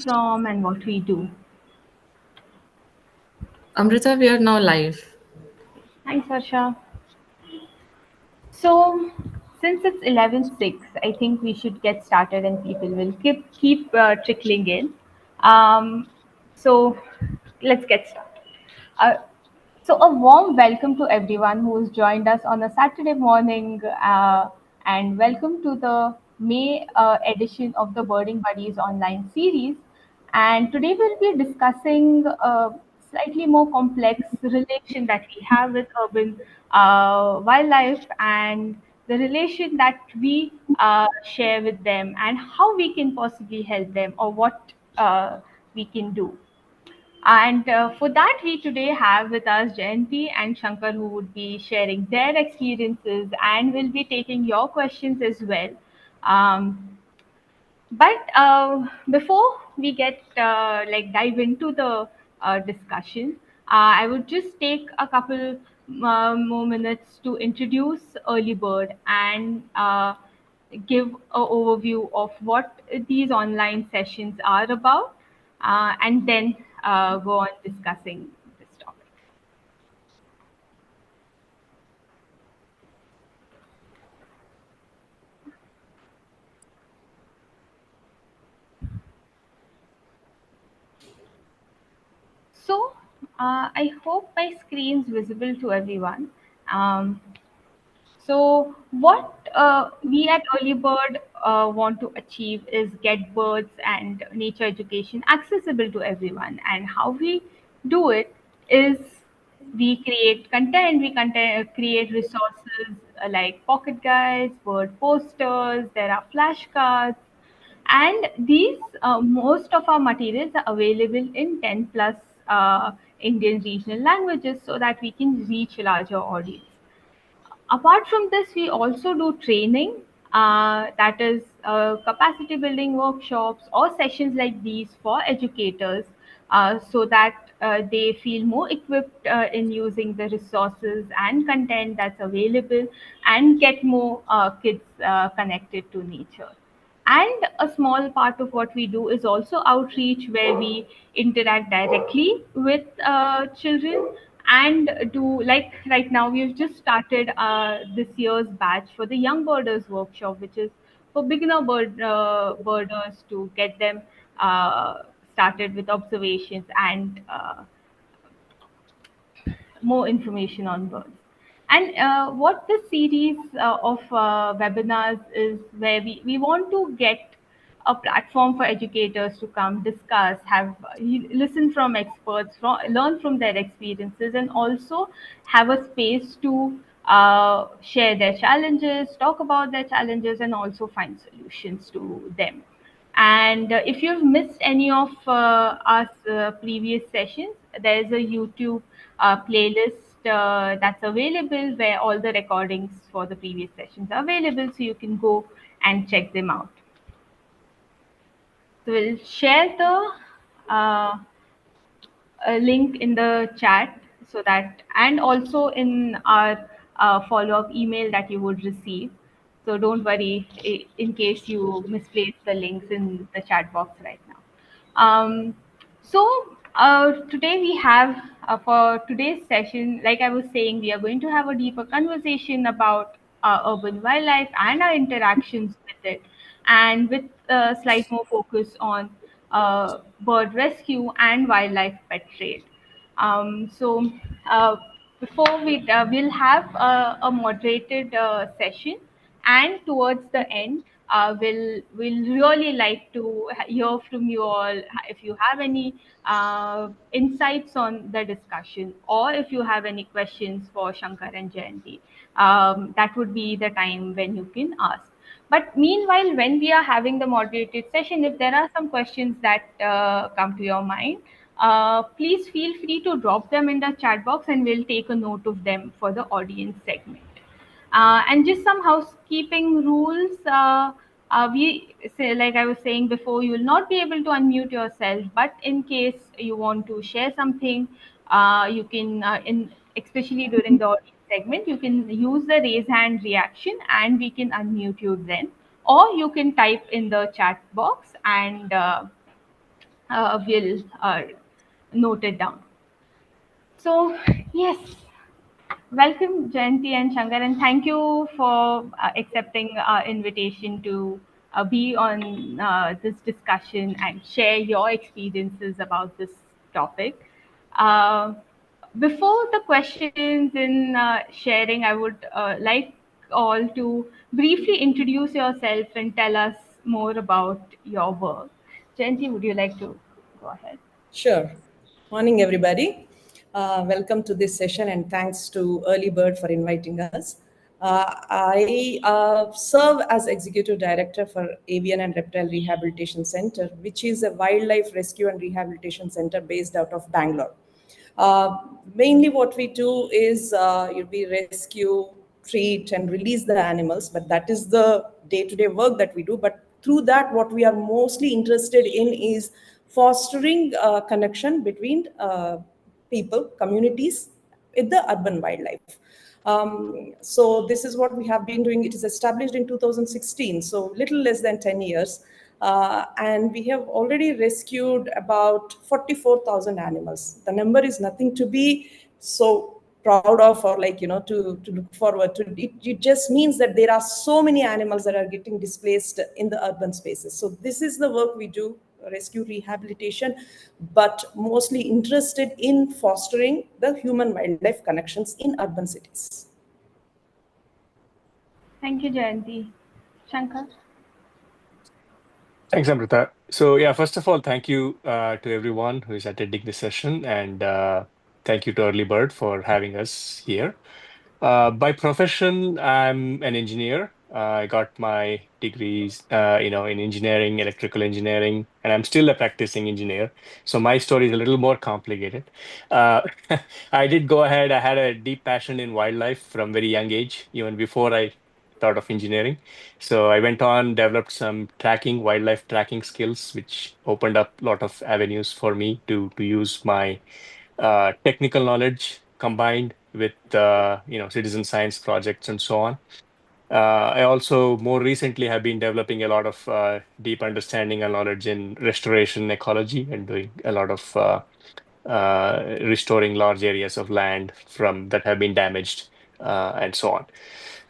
From and what we do. Amrita, we are now live. Thanks, Harsha. So, since it's 11:06, I think we should get started and people will keep trickling in. Um, so, let's get started. Uh, so, a warm welcome to everyone who has joined us on a Saturday morning, and welcome to the May edition of the Birding Buddies online series. And today we'll be discussing a slightly more complex relation that we have with urban wildlife and the relation that we share with them and how we can possibly help them or what we can do. And for that, we today have with us Jayanthi and Shankar, who would be sharing their experiences and will be taking your questions as well. Um, but before we get dive into the discussion, I would just take a couple more minutes to introduce Early Bird and give an overview of what these online sessions are about, and then go on discussing this topic. So I hope my screen's visible to everyone. Um, So, what we at Early Bird want to achieve is get birds and nature education accessible to everyone. And how we do it is we create content, create resources like pocket guides, bird posters, there are flashcards, and these most of our materials are available in 10 plus Indian regional languages so that we can reach larger audience. Apart from this, we also do training, that is capacity building workshops or sessions like these for educators, so that they feel more equipped in using the resources and content that's available and get more kids connected to nature. And a small part of what we do is also outreach, where we interact directly with children and do, like right now we've just started this year's batch for the young birders workshop, which is for beginner birders to get them started with observations and more information on birds. And what this series of webinars is, where we want to get a platform for educators to come discuss, listen from experts, learn from their experiences, and also have a space to share their challenges, talk about their challenges, and also find solutions to them. And if you've missed any of our previous sessions, there's a YouTube playlist that's available where all the recordings for the previous sessions are available, so you can go and check them out. So we'll share the link in the chat, so that, and also in our follow-up email that you would receive. So don't worry in case you misplace the links in the chat box right now. So today we have, for today's session, like I was saying, we are going to have a deeper conversation about urban wildlife and our interactions with it, and with a slight more focus on bird rescue and wildlife pet trade. So before we'll have a moderated session, and towards the end, we'll really like to hear from you all if you have any insights on the discussion, or if you have any questions for Shankar and Jayanti. That would be the time when you can ask. But meanwhile, when we are having the moderated session, if there are some questions that come to your mind, please feel free to drop them in the chat box, and we'll take a note of them for the audience segment. And just some housekeeping rules. We say, like I was saying before, you will not be able to unmute yourself, but in case you want to share something, you can, especially during the audience segment, you can use the raise hand reaction, and we can unmute you then, or you can type in the chat box, and will note it down. So, yes, welcome Jayanti and Shankar, and thank you for accepting our invitation to be on this discussion and share your experiences about this topic. Uh, Before the questions in sharing, I would like all to briefly introduce yourself and tell us more about your work. Jayanti, would you like to go ahead? Sure. Morning, everybody. Welcome to this session, and thanks to Early Bird for inviting us. I serve as Executive Director for Avian and Reptile Rehabilitation Center, which is a wildlife rescue and rehabilitation center based out of Bangalore. Uh, Mainly, what we do is we rescue, treat, and release the animals, but that is the day-to-day work that we do. But through that, what we are mostly interested in is fostering connection between people, communities, with the urban wildlife. So this is what we have been doing. It is established in 2016, so little less than 10 years. And we have already rescued about 44,000 animals. The number is nothing to be so proud of, or like, to look forward to. It just means that there are so many animals that are getting displaced in the urban spaces. So this is the work we do, rescue rehabilitation, but mostly interested in fostering the human wildlife connections in urban cities. Thank you, Jayanti. Shankar? Thanks, Amrita. So, yeah, first of all, thank you to everyone who is attending this session, and thank you to Early Bird for having us here. By profession, I'm an engineer. I got my degrees, in engineering, electrical engineering, and I'm still a practicing engineer. So my story is a little more complicated. Uh, I did go ahead. I had a deep passion in wildlife from very young age, even before I thought of engineering. So I went on, developed some tracking, wildlife tracking skills, which opened up a lot of avenues for me to use my technical knowledge combined with citizen science projects and so on. I also more recently have been developing a lot of deep understanding and knowledge in restoration ecology and doing a lot of restoring large areas of land from that have been damaged and so on.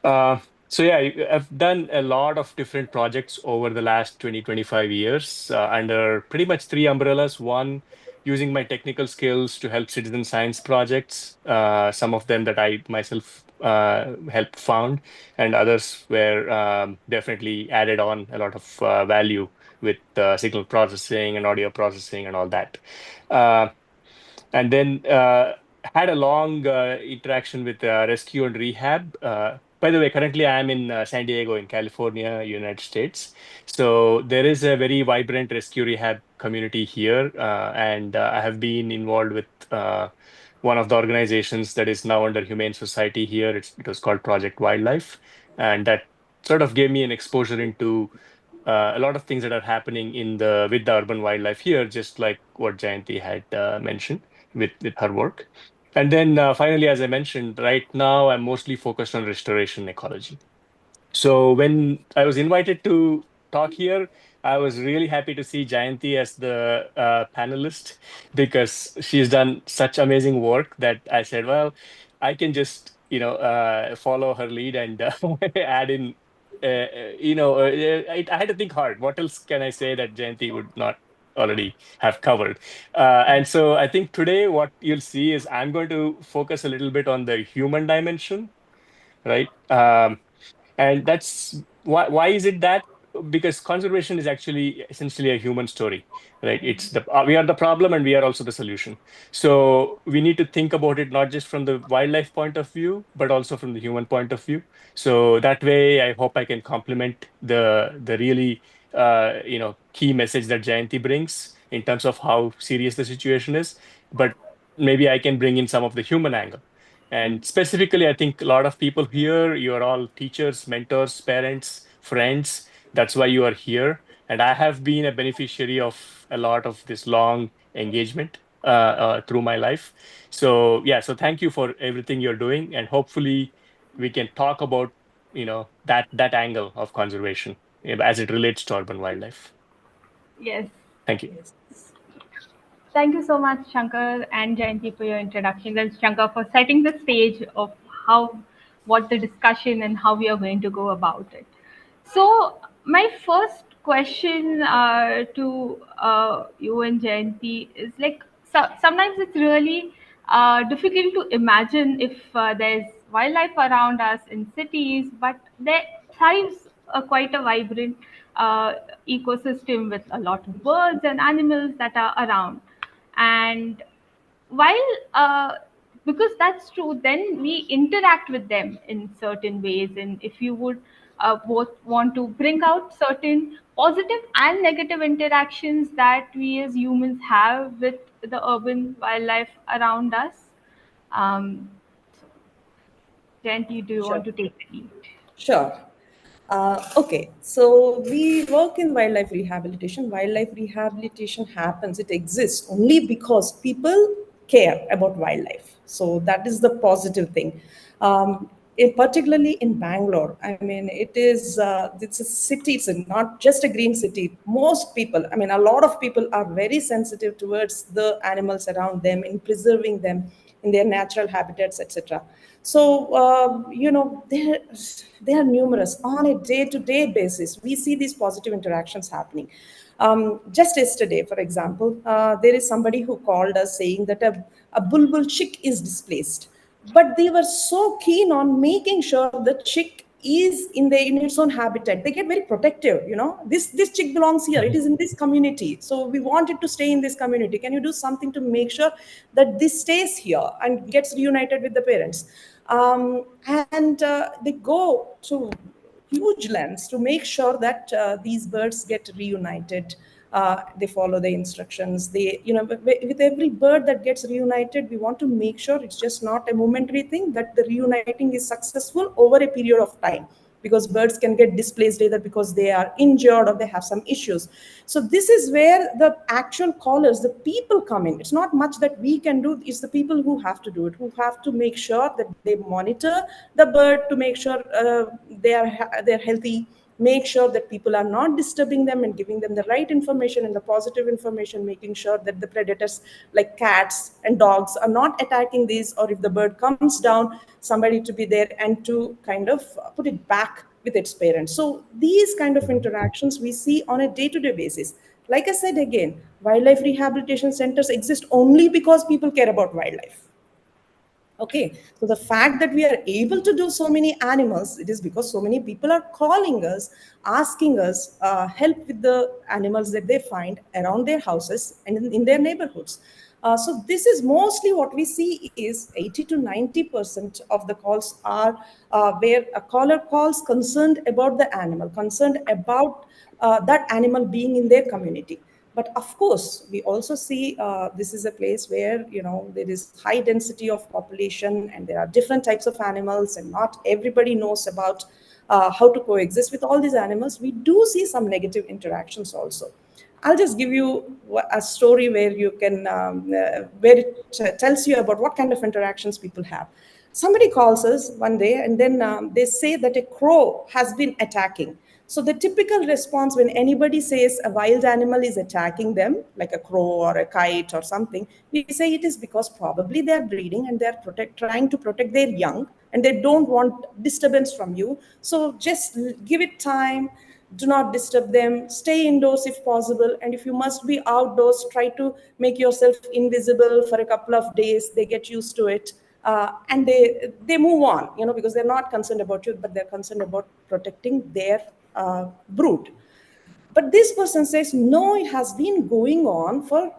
Uh, so yeah, I've done a lot of different projects over the last 20-25 years under pretty much three umbrellas. One, using my technical skills to help citizen science projects, some of them that I myself helped found, and others were definitely added on a lot of value with signal processing and audio processing and all that. Uh, and then had a long interaction with rescue and rehab. By the way, currently I am in San Diego in California, United States. So there is a very vibrant rescue rehab community here, and I have been involved with one of the organizations that is now under Humane Society here. It was called Project Wildlife, and that sort of gave me an exposure into a lot of things that are happening in the with the urban wildlife here, just like what Jayanti had mentioned with her work. And then finally, as I mentioned, right now I'm mostly focused on restoration ecology. So when I was invited to talk here, I was really happy to see Jayanti as the panelist because she's done such amazing work that I said, well, I can just follow her lead and add in. I had to think hard. What else can I say that Jayanti would not already have covered? And so I think today what you'll see is I'm going to focus a little bit on the human dimension, right? And that's why is it that? Because conservation is actually essentially a human story, right? It's the we are the problem and we are also the solution. So we need to think about it not just from the wildlife point of view, but also from the human point of view. So that way, I hope I can complement the really key message that Jayanti brings in terms of how serious the situation is. But maybe I can bring in some of the human angle. And specifically, I think a lot of people here, you're all teachers, mentors, parents, friends. That's why you are here. And I have been a beneficiary of a lot of this long engagement through my life. So yeah, so thank you for everything you're doing. And hopefully we can talk about, that angle of conservation as it relates to urban wildlife. Yes. Thank you. Yes. Thank you so much, Shankar and Jayanti, for your introduction, and Shankar for setting the stage of what the discussion and how we are going to go about it. So, my first question to you and Jayanti is like, sometimes it's really difficult to imagine if there's wildlife around us in cities, but there thrives quite a vibrant uh, ecosystem with a lot of birds and animals that are around. And while because that's true, then we interact with them in certain ways. And if you would both want to bring out certain positive and negative interactions that we as humans have with the urban wildlife around us, um, Jayanti, do you Sure. want to take the lead? Sure. Okay, so we work in wildlife rehabilitation. Wildlife rehabilitation happens, it exists only because people care about wildlife. So that is the positive thing. Particularly in Bangalore, I mean, it's a city, it's not just a green city. Most people, I mean, a lot of people are very sensitive towards the animals around them, in preserving them in their natural habitats, etc. So, they are numerous on a day-to-day basis. We see these positive interactions happening. Just yesterday, for example, there is somebody who called us saying that a bulbul chick is displaced, but they were so keen on making sure the chick is in its own habitat. They get very protective. This chick belongs here, it is in this community, so we want it to stay in this community. Can you do something to make sure that this stays here and gets reunited with the parents? And they go to huge lengths to make sure that these birds get reunited. They follow the instructions. With every bird that gets reunited, we want to make sure it's just not a momentary thing, that the reuniting is successful over a period of time, because birds can get displaced either because they are injured or they have some issues. So this is where the actual callers, the people, come in. It's not much that we can do, it's the people who have to do it, who have to make sure that they monitor the bird to make sure they're healthy, make sure that people are not disturbing them and giving them the right information and the positive information, making sure that the predators like cats and dogs are not attacking these, or if the bird comes down, somebody to be there and to kind of put it back with its parents. So these kind of interactions we see on a day-to-day basis. Like I said again, wildlife rehabilitation centers exist only because people care about wildlife. Okay, so the fact that we are able to do so many animals, it is because so many people are calling us, asking us help with the animals that they find around their houses and in their neighborhoods. So this is mostly what we see is 80 to 90% of the calls are where a caller calls concerned about the animal, concerned about that animal being in their community. But of course, we also see this is a place where there is high density of population and there are different types of animals, and not everybody knows about how to coexist with all these animals. We do see some negative interactions also. I'll just give you a story where you can, where it tells you about what kind of interactions people have. Somebody calls us one day and then they say that a crow has been attacking. So the typical response when anybody says a wild animal is attacking them, like a crow or a kite or something, we say it is because probably they are breeding and they are trying to protect their young and they don't want disturbance from you. So just give it time, do not disturb them, stay indoors if possible, and if you must be outdoors, try to make yourself invisible for a couple of days. They get used to it, and they move on, because they're not concerned about you, but they're concerned about protecting their brood. But this person says, no, it has been going on for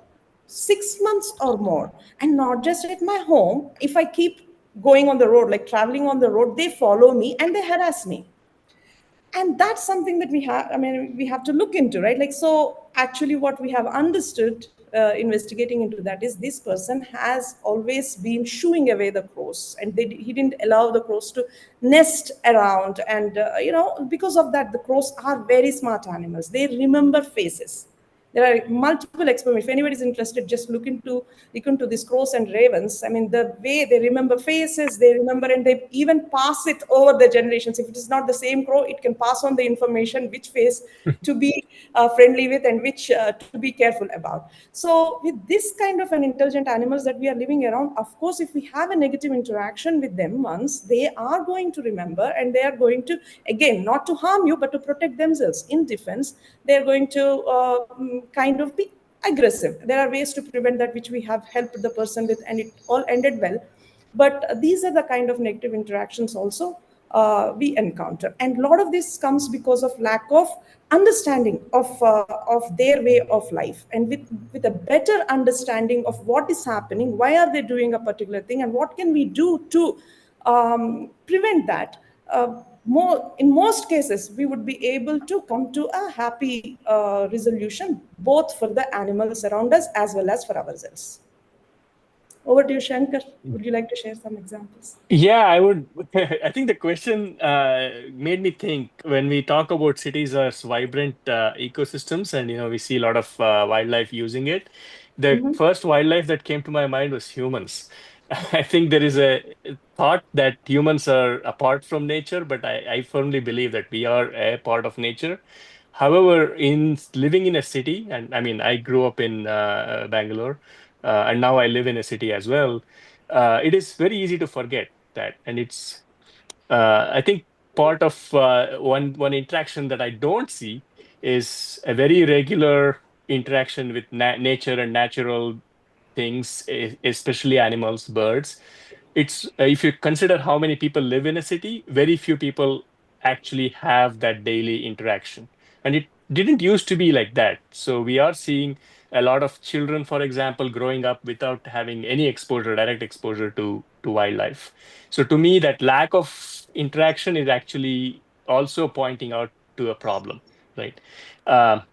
6 months or more, and not just at my home. If I keep going on the road, like traveling on the road, they follow me and they harass me. And that's something that we have to look into, right? Like, so actually what we have understood investigating into that is this person has always been shooing away the crows, and he didn't allow the crows to nest around. And because of that, the crows are very smart animals. They remember faces. There are multiple experiments. If anybody is interested, just look into these crows and ravens. I mean, the way they remember faces, they remember, and they even pass it over the generations. If it is not the same crow, it can pass on the information which face to be friendly with and which to be careful about. So, with this kind of an intelligent animals that we are living around, of course, if we have a negative interaction with them once, they are going to remember, and they are going to, again, not to harm you, but to protect themselves in defense. They are going to kind of be aggressive. There are ways to prevent that, which we have helped the person with, and it all ended well. But these are the kind of negative interactions also we encounter, and a lot of this comes because of lack of understanding of their way of life. And with a better understanding of what is happening, why are they doing a particular thing, and what can we do to prevent that, more in most cases we would be able to come to a happy resolution, both for the animals around us as well as for ourselves. Over to you, Shankar. Would you like to share some examples? Yeah, I would. I think the question made me think when we talk about cities as vibrant ecosystems, and we see a lot of wildlife using it. The Mm-hmm. first wildlife that came to my mind was humans. I think there is a thought that humans are apart from nature, but I firmly believe that we are a part of nature. However, in living in a city, and I mean, I grew up in Bangalore, and now I live in a city as well. It is very easy to forget that, and it's I think part of one interaction that I don't see is a very regular interaction with nature and natural things, especially animals, birds. It's if you consider how many people live in a city, very few people actually have that daily interaction, and it didn't used to be like that. So we are seeing a lot of children, for example, growing up without having any exposure, direct exposure to wildlife. So to me, that lack of interaction is actually also pointing out to a problem, right? Um,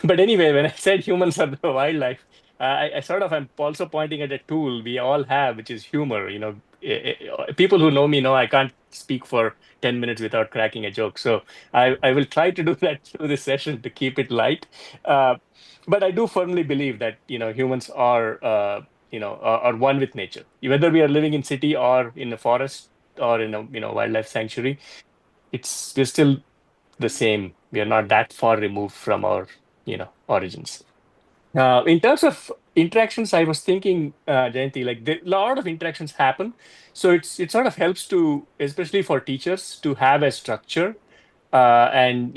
but anyway, when I said humans are the wildlife, I sort of am also pointing at a tool we all have, which is humor. People who know me know I can't speak for 10 minutes without cracking a joke. So I will try to do that through this session to keep it light. Uh, but I do firmly believe that, humans are one with nature. Whether we are living in city or in a forest or in a, wildlife sanctuary, we're still the same. We are not that far removed from our, origins. In terms of interactions, I was thinking, Jayanti, like a lot of interactions happen. So it sort of helps to, especially for teachers, to have a structure and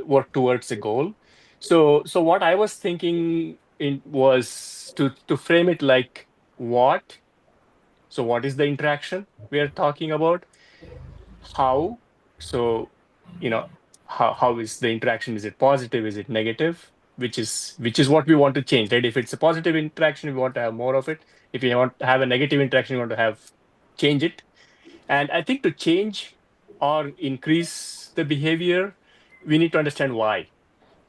work towards a goal. So what I was thinking in was to frame it like what. So what is the interaction we are talking about? How? So you know how is the interaction? Is it positive? Is it negative? Which is what we want to change, right? If it's a positive interaction, we want to have more of it. If you want to have a negative interaction, you want to have change it. And I think to change or increase the behavior, we need to understand why.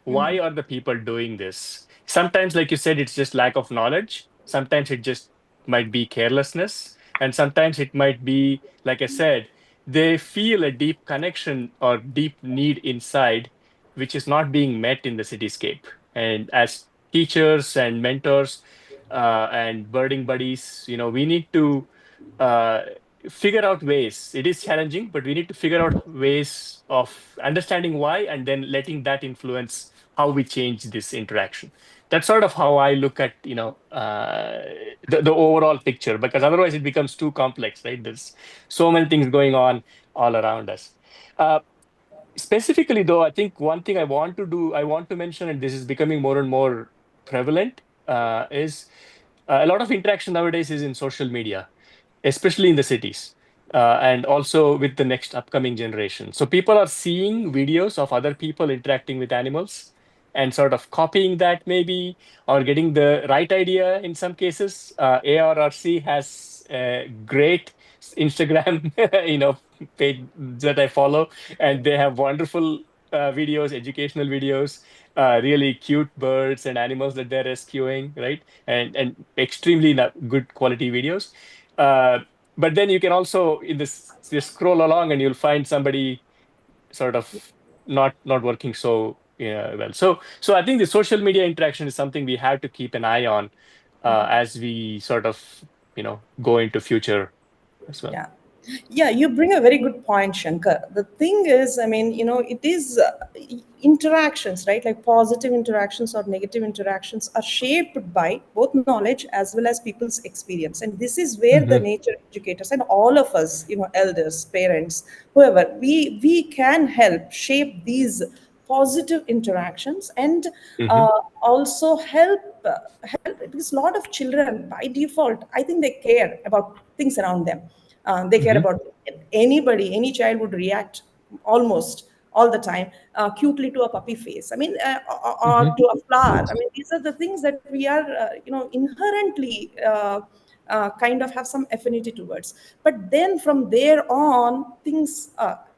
Why are the people doing this? Sometimes, like you said, it's just lack of knowledge. Sometimes it just might be carelessness. And sometimes it might be, like I said, they feel a deep connection or deep need inside, which is not being met in the cityscape. And as teachers and mentors and birding buddies, we need to uh, figure out ways. It is challenging, but we need to figure out ways of understanding why and then letting that influence how we change this interaction. That's sort of how I look at the overall picture, because otherwise it becomes too complex, right? There's so many things going on all around us. Uh, Specifically, though, I think one thing I want to mention, and this is becoming more and more prevalent, is a lot of interaction nowadays is in social media, especially in the cities, and also with the next upcoming generation. So people are seeing videos of other people interacting with animals and sort of copying that maybe, or getting the right idea in some cases. ARRC has a great Instagram, page that I follow, and they have wonderful videos, educational videos, really cute birds and animals that they're rescuing, right? And extremely good quality videos. Uh, but then you can also in this just scroll along and you'll find somebody sort of not working so well. So I think the social media interaction is something we have to keep an eye on as we sort of go into future as well. Yeah. Yeah, you bring a very good point, Shankar. The thing is, I mean, it is interactions, right? Like positive interactions or negative interactions are shaped by both knowledge as well as people's experience. And this is where the Hmm. nature educators and all of us, elders, parents, whoever, we can help shape these positive interactions and Hmm. also help because a lot of children by default, I think they care about things around them. They care Hmm. about anybody. Any child would react almost all the time cutely to a puppy face. I mean, or Hmm. to a flower. I mean, these are the things that we are, inherently kind of have some affinity towards. But then from there on, things,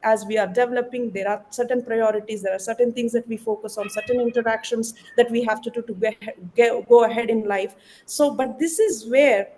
as we are developing, there are certain priorities, there are certain things that we focus on, certain interactions that we have to do to go ahead in life. So, but this is where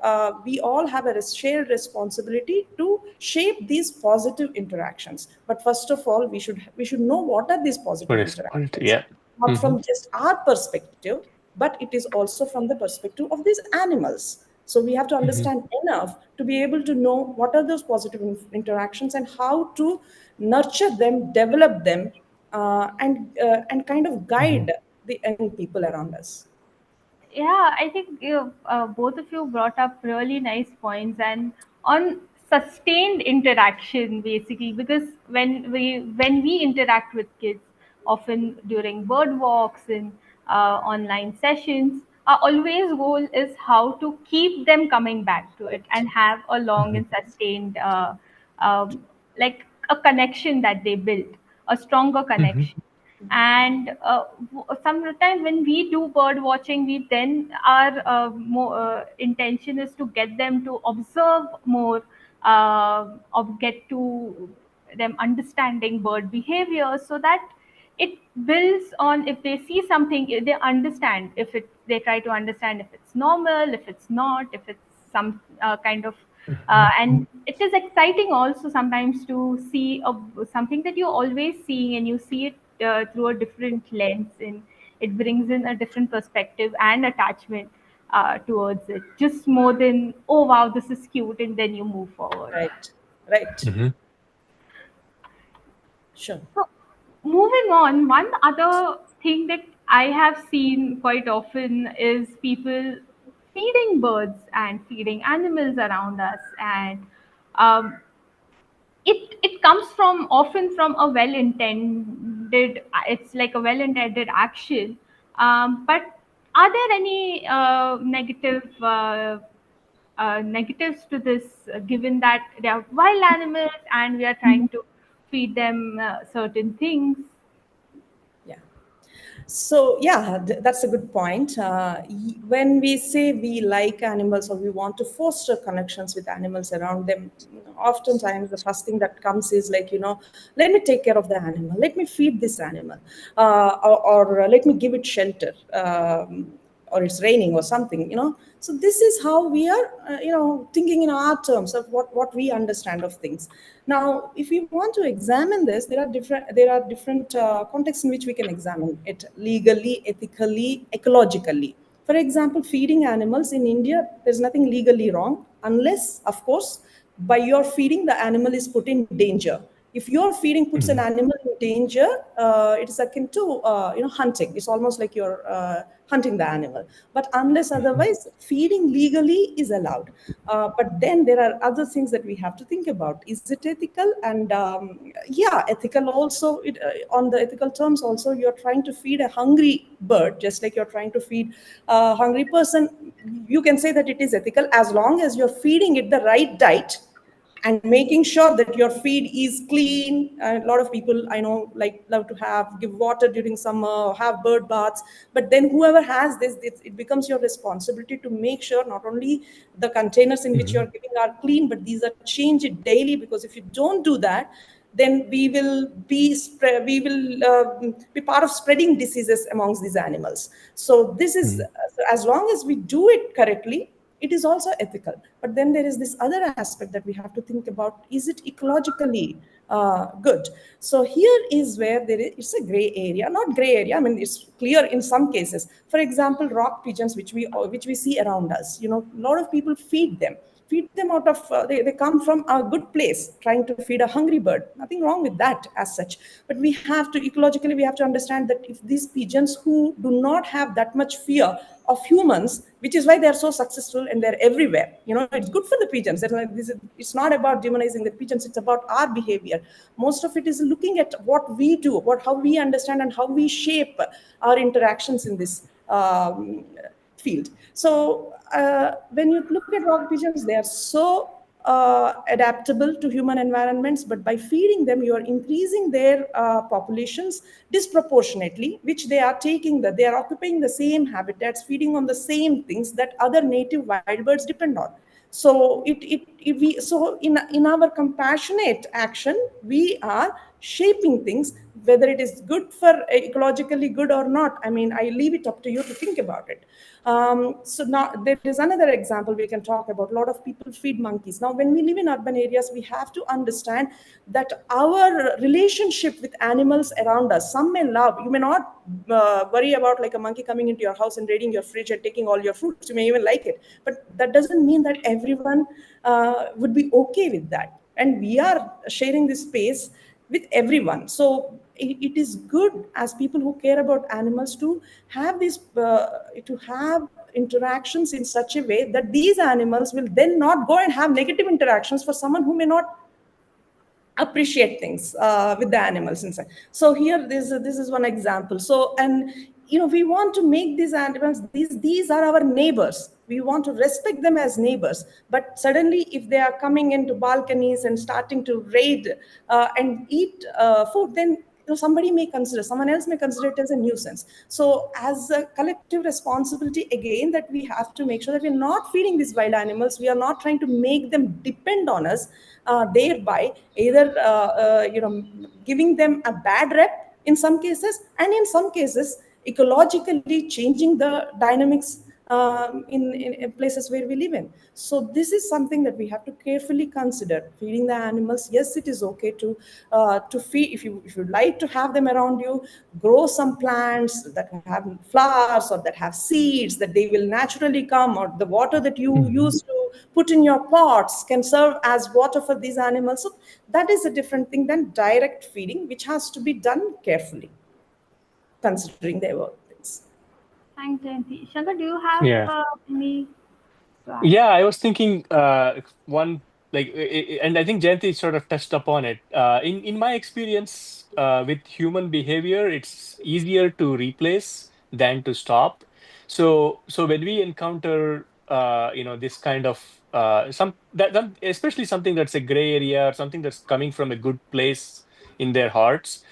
we all have a shared responsibility to shape these positive interactions. But first of all, we should know what are these positive Responsibility, interactions, yeah. not Hmm. from just our perspective, but it is also from the perspective of these animals. So we have to Hmm. understand enough to be able to know what are those positive interactions and how to nurture them, develop them, and kind of Hmm. guide the young people around us. Yeah, I think both of you brought up really nice points and on sustained interaction basically, because when we interact with kids, often during bird walks and online sessions, our always goal is how to keep them coming back to it and have a long Hmm. and sustained um, like a connection that they build, a stronger Hmm. connection. And sometimes when we do bird watching, we then our more intention is to get them to observe more, or get to them understanding bird behavior, so that it builds on, if they see something, they understand, if it they try to understand if it's normal, if it's not, if it's some kind of and it is exciting also sometimes to see something that you're always seeing, and you see it through a different lens, and it brings in a different perspective and attachment towards it, just more than, oh wow, this is cute, and then you move forward. Right, right. Hmm. Sure. So, moving on, one other thing that I have seen quite often is people feeding birds and feeding animals around us, and um, it comes from, often from a well intended, it's like a well intended action, but are there any negatives to this, given that they are wild animals and we are trying to feed them certain things? Yeah. So, yeah, that's a good point. When we say we like animals or we want to foster connections with animals around them, oftentimes the first thing that comes is like, let me take care of the animal, let me feed this animal, or let me give it shelter. Or it's raining or something, so this is how we are thinking in our terms of what we understand of things. Now if we want to examine this, there are different contexts in which we can examine it: legally, ethically, ecologically. For example, feeding animals in India, there's nothing legally wrong, unless of course by your feeding the animal is put in danger. If your feeding puts an Hmm. animal in danger, it is akin to hunting. It's almost like you're hunting the animal. But unless Hmm. otherwise, feeding legally is allowed. But then there are other things that we have to think about. Is it ethical? And yeah, ethical also. On the ethical terms, also you're trying to feed a hungry bird, just like you're trying to feed a hungry person. You can say that it is ethical as long as you're feeding it the right diet and making sure that your feed is clean. A lot of people I know like love to give water during summer, have bird baths. But then whoever has this, it becomes your responsibility to make sure not only the containers in which Hmm. you're giving are clean, but these are changed daily. Because if you don't do that, then we will be part of spreading diseases amongst these animals. So this is, Hmm. as long as we do it correctly, it is also ethical. But then there is this other aspect that we have to think about: is it ecologically good? So here is where it's a gray area, not gray area. I mean, it's clear in some cases. For example, rock pigeons, which we see around us. A lot of people feed them out of they come from a good place, trying to feed a hungry bird. Nothing wrong with that as such. But we have to ecologically, we have to understand that if these pigeons, who do not have that much fear of humans, which is why they are so successful and they're everywhere. It's good for the pigeons. It's not about demonizing the pigeons, it's about our behavior. Most of it is looking at what we do, how we understand and how we shape our interactions in this field. So when you look at rock pigeons, they are so adaptable to human environments, but by feeding them, you are increasing their populations disproportionately, which they are occupying the same habitats, feeding on the same things that other native wild birds depend on. So in our compassionate action, we are shaping things, whether it is good for ecologically good or not. I mean, I leave it up to you to think about it. So now there is another example we can talk about. A lot of people feed monkeys. Now, when we live in urban areas, we have to understand that our relationship with animals around us, some may love, you may not worry about like a monkey coming into your house and raiding your fridge and taking all your fruits. You may even like it, but that doesn't mean that everyone would be okay with that. And we are sharing this space with everyone. So it is good, as people who care about animals, to have interactions in such a way that these animals will then not go and have negative interactions for someone who may not appreciate things with the animals inside. So here, this is one example. So, and we want to make these animals, these are our neighbors. We want to respect them as neighbors. But suddenly, if they are coming into balconies and starting to raid and eat food, then someone else may consider it as a nuisance. So as a collective responsibility, again, that we have to make sure that we're not feeding these wild animals. We are not trying to make them depend on us, thereby either giving them a bad rep in some cases, and in some cases ecologically changing the dynamics in places where we live in. So this is something that we have to carefully consider. Feeding the animals, yes, it is okay to feed. If you like to have them around you, grow some plants that have flowers or that have seeds, that they will naturally come, or the water that you Mhm. use to put in your pots can serve as water for these animals. So that is a different thing than direct feeding, which has to be done carefully, considering their workings. Thanks, Jayanti. Shankar, do you have Yeah. any to add? Yeah, I was thinking one and I think Jayanti sort of touched upon it. In my experience with human behavior, it's easier to replace than to stop. So when we encounter this kind of especially something that's a gray area or something that's coming from a good place in their hearts,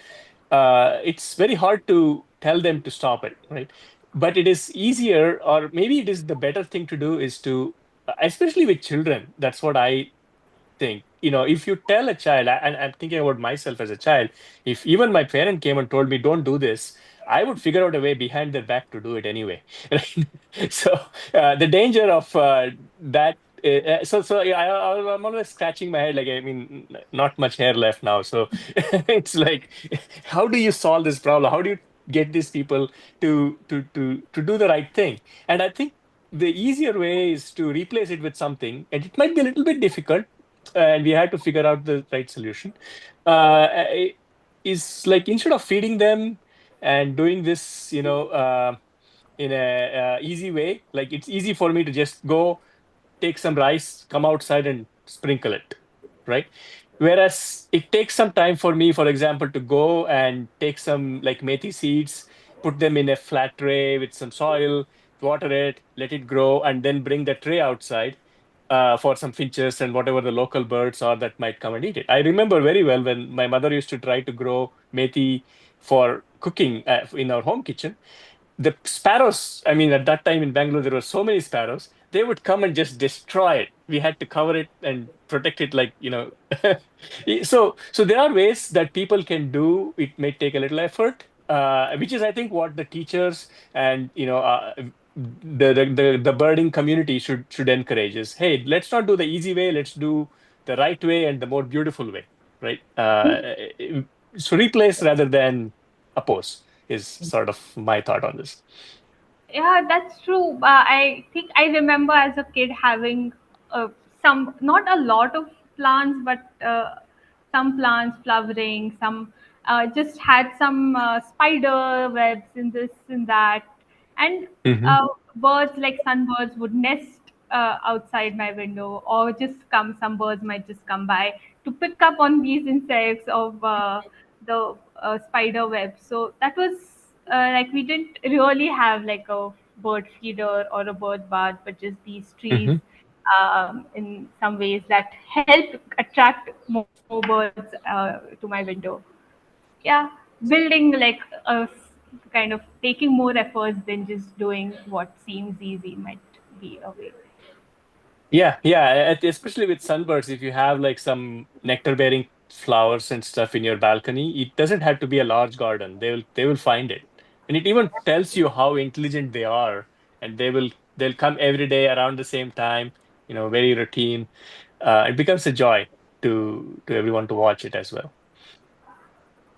it's very hard to tell them to stop it, right? But it is easier, or maybe it is the better thing to do, is to, especially with children, that's what I think. If you tell a child, and I'm thinking about myself as a child, if even my parent came and told me, don't do this, I would figure out a way behind their back to do it anyway. Right? So the danger of that. So yeah, I'm always scratching my head. Like, I mean, not much hair left now. So it's like, how do you solve this problem? How do you get these people to do the right thing? And I think the easier way is to replace it with something, and it might be a little bit difficult, and we had to figure out the right solution. Uh, is like, instead of feeding them and doing this, in a easy way, like it's easy for me to just go take some rice, come outside and sprinkle it, right? Whereas it takes some time for me, for example, to go and take some like methi seeds, put them in a flat tray with some soil, water it, let it grow, and then bring the tray outside for some finches and whatever the local birds are that might come and eat it. I remember very well when my mother used to try to grow methi for cooking in our home kitchen. The sparrows, I mean, at that time in Bangalore, there were so many sparrows, they would come and just destroy it. We had to cover it and protect it, like, so there are ways that people can do. It may take a little effort, which is, I think, what the teachers and, the birding community should encourage is, hey, let's not do the easy way, let's do the right way and the more beautiful way, right? So replace rather than oppose is sort of my thought on this. Yeah, that's true. I think I remember as a kid having some, not a lot of plants, but some plants flowering, some just had some spider webs in this and that. And Hmm. uh, birds like sunbirds would nest outside my window, or just come, some birds might just come by to pick up on these insects of the spider web. So that was like, we didn't really have like a bird feeder or a bird bath, but just these trees Hmm. in some ways that help attract more birds to my window. Yeah, building like kind of taking more efforts than just doing what seems easy might be a way. Yeah, yeah, especially with sunbirds, if you have like some nectar-bearing flowers and stuff in your balcony, it doesn't have to be a large garden. They will find it. And it even tells you how intelligent they are. And they'll come every day around the same time, very routine. It becomes a joy to everyone to watch it as well.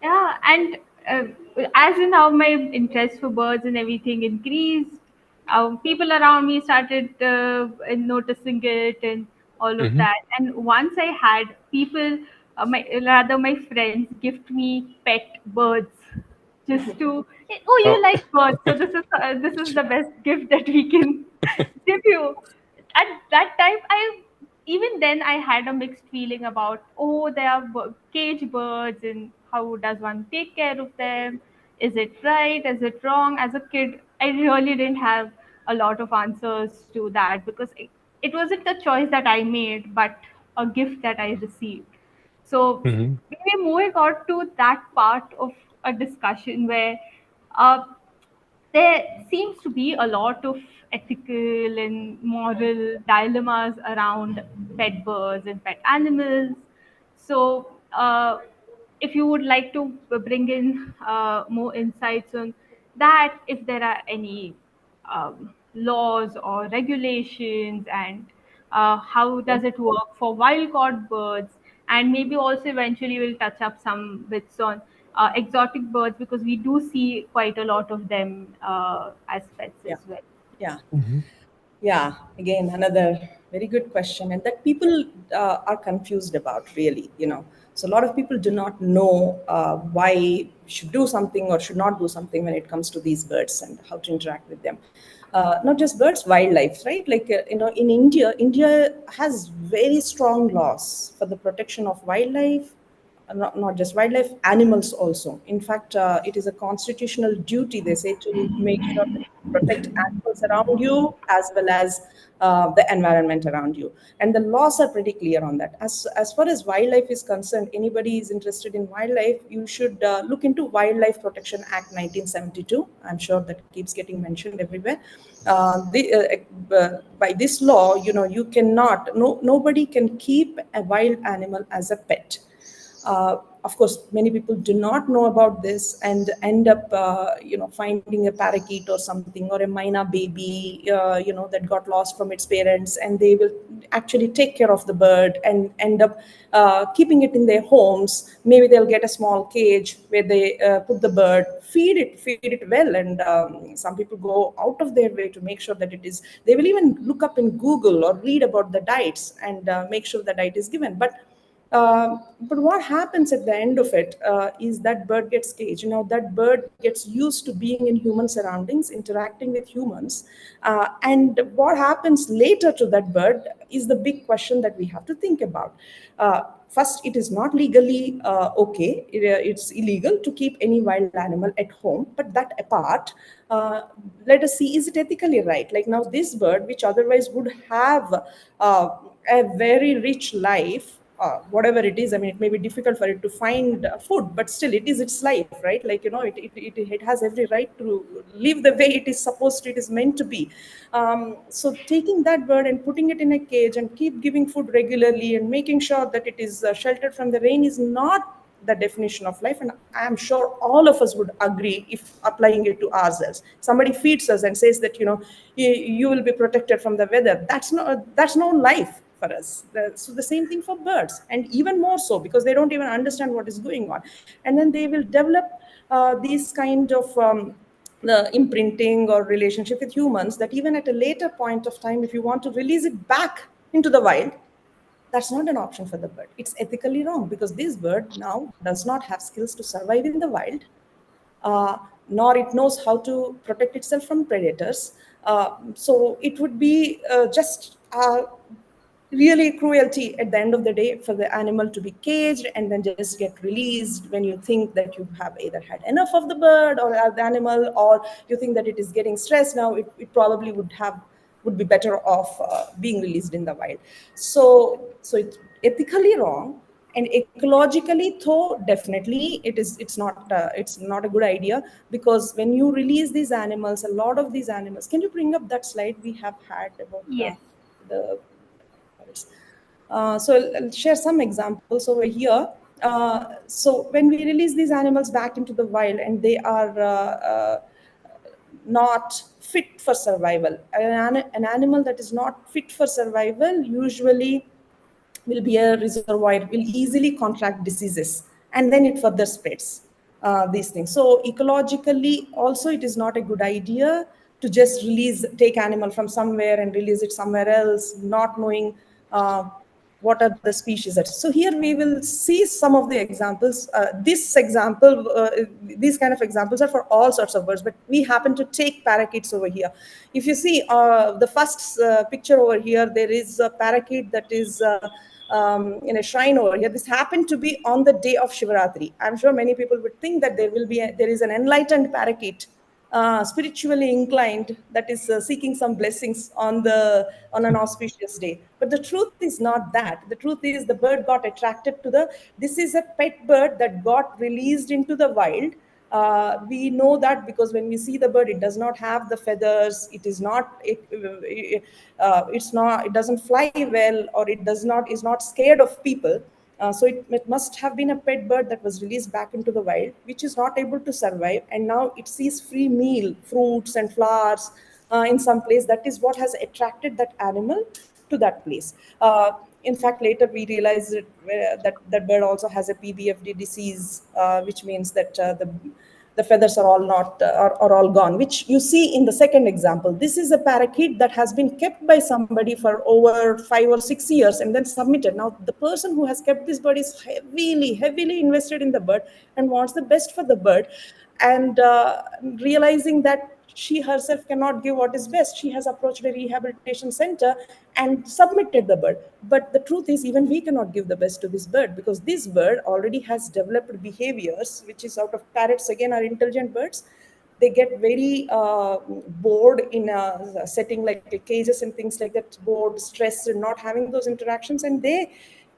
Yeah, and uh, as in how my interest for birds and everything increased, people around me started noticing it and all of Hmm. that. And once I had people, my friends, gift me pet birds, just to, oh, you Oh. like birds, so this is the best gift that we can give you. At that time, I, even then I had a mixed feeling about, oh, they are cage birds, and how does one take care of them? Is it right? Is it wrong? As a kid, I really didn't have a lot of answers to that, because it wasn't a choice that I made, but a gift that I received. So Hmm. maybe moving on to that part of a discussion where uh, there seems to be a lot of ethical and moral dilemmas around pet birds and pet animals. So, if you would like to bring in more insights on that, if there are any laws or regulations, and how does it work for wild caught birds, and maybe also eventually we'll touch up some bits on exotic birds, because we do see quite a lot of them as pets Yeah, as well. yeah. Hmm. Yeah, again, another very good question, and that people are confused about, really. So a lot of people do not know why we should do something or should not do something when it comes to these birds and how to interact with them. Not just birds, wildlife, right? Like, in India has very strong laws for the protection of wildlife, not just wildlife, animals also. In fact, it is a constitutional duty, they say, to make sure that you protect animals around you as well as the environment around you. And the laws are pretty clear on that. As far as wildlife is concerned, anybody is interested in wildlife, you should look into Wildlife Protection Act 1972. I'm sure that keeps getting mentioned everywhere. By this law, you cannot, no, nobody can keep a wild animal as a pet. Of course, many people do not know about this and end up, finding a parakeet or something, or a myna baby, that got lost from its parents, and they will actually take care of the bird and end up keeping it in their homes. Maybe they'll get a small cage where they put the bird, feed it well, and some people go out of their way to make sure that it is. They will even look up in Google or read about the diets and make sure the diet is given, but what happens at the end of it is that bird gets caged. That bird gets used to being in human surroundings, interacting with humans. And what happens later to that bird is the big question that we have to think about. First, it is not legally okay. It's illegal to keep any wild animal at home. But that apart, let us see, is it ethically right? Like, now, this bird, which otherwise would have a very rich life, whatever it is. I mean, it may be difficult for it to find food, but still, it is its life, right? Like, it has every right to live the way it is supposed to, it is meant to be. So taking that bird and putting it in a cage and keep giving food regularly and making sure that it is sheltered from the rain is not the definition of life, and I am sure all of us would agree if applying it to ourselves. Somebody feeds us and says that, you will be protected from the weather. That's no life for us. So the same thing for birds, and even more so because they don't even understand what is going on, and then they will develop these kind of the imprinting or relationship with humans, that even at a later point of time, if you want to release it back into the wild, that's not an option for the bird. It's ethically wrong because this bird now does not have skills to survive in the wild, uh, nor it knows how to protect itself from predators. So it would be just really cruelty at the end of the day for the animal to be caged and then just get released when you think that you have either had enough of the bird or the animal, or you think that it is getting stressed now. It probably would be better off being released in the wild. So it's ethically wrong, and ecologically though definitely it's not a good idea, because when you release these animals, a lot of these animals, can you bring up that slide we have had about Yes. the birds? So I'll share some examples over here. So when we release these animals back into the wild and they are not fit for survival, an animal that is not fit for survival usually will be a reservoir, will easily contract diseases, and then it further spreads these things. So ecologically also it is not a good idea to just take animal from somewhere and release it somewhere else, not knowing what are the species that. So here we will see some of the examples. These kind of examples are for all sorts of birds, but we happen to take parakeets over here. If you see the first picture over here, there is a parakeet that is in a shrine over here. This happened to be on the day of Shivaratri. I'm sure many people would think that there is an enlightened parakeet, spiritually inclined, that is seeking some blessings on an auspicious day. But the truth is not that. The truth is the bird got attracted to this is a pet bird that got released into the wild. We know that because when we see the bird, it does not have the feathers. It doesn't fly well, or is not scared of people. So it must have been a pet bird that was released back into the wild, which is not able to survive, and now it sees free meal, fruits and flowers in some place. That is what has attracted that animal to that place. In fact, later we realized that that bird also has a PBFD disease, which means that the feathers are all not are all gone, which you see in the second example. This is a parakeet that has been kept by somebody for over 5 or 6 years and then submitted. Now the person who has kept this bird is heavily invested in the bird and wants the best for the bird, and realizing that she herself cannot give what is best, she has approached a rehabilitation center and submitted the bird. But the truth is, even we cannot give the best to this bird, because this bird already has developed behaviors, which is out of parrots, again, are intelligent birds. They get very bored in a setting like cages and things like that, bored, stressed, and not having those interactions, and they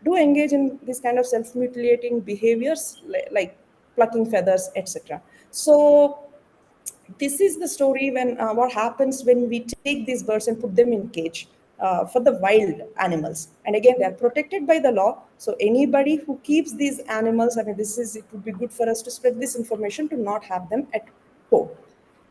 do engage in this kind of self-mutilating behaviors, like plucking feathers, etc. So this is the story when what happens when we take these birds and put them in cage for the wild animals. And again, they are protected by the law. So anybody who keeps these animals, I mean, it would be good for us to spread this information to not have them at home.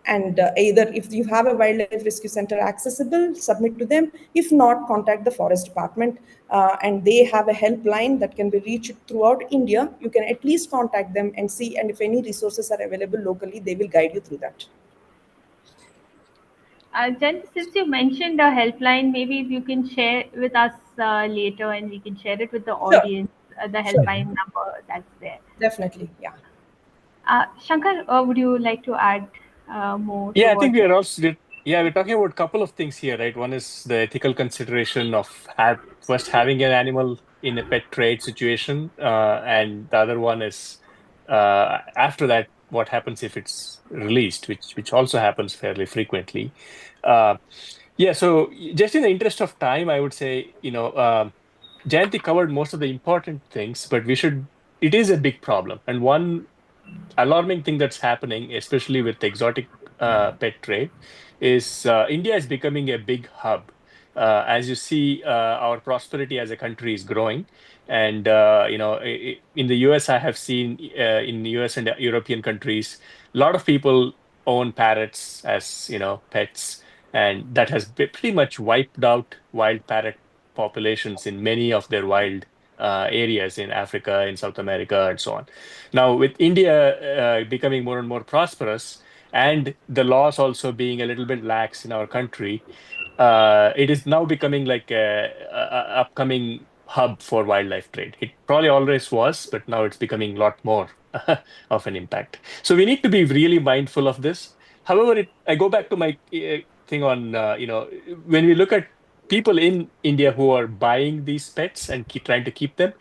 And either if you have a wildlife rescue center accessible, submit to them. If not, contact the forest department, and they have a helpline that can be reached throughout India. You can at least contact them and see, and if any resources are available locally, they will guide you through that. Jen, since you mentioned a helpline, maybe if you can share with us later and we can share it with the Sure. audience, the Sure. helpline number that's there. Definitely, yeah. Shankar, would you like to add more to Yeah, I what? think we are also, yeah, we're talking about a couple of things here, right? One is the ethical consideration of first having an animal in a pet trade situation, and the other one is after that, what happens if it's released, which also happens fairly frequently. Uh, yeah, so just in the interest of time, I would say, Jayanthi covered most of the important things, but it is a big problem. And one alarming thing that's happening, especially with exotic pet trade, is India is becoming a big hub. As you see, our prosperity as a country is growing. And, in the US, I have seen in the US and European countries, a lot of people own parrots as, pets. And that has pretty much wiped out wild parrot populations in many of their wild areas in Africa, in South America, and so on. Now, with India becoming more and more prosperous, and the laws also being a little bit lax in our country, it is now becoming like a upcoming hub for wildlife trade. It probably always was, but now it's becoming a lot more of an impact. So we need to be really mindful of this. However, I go back to my thing on, when we look at people in India who are buying these pets and trying to keep them,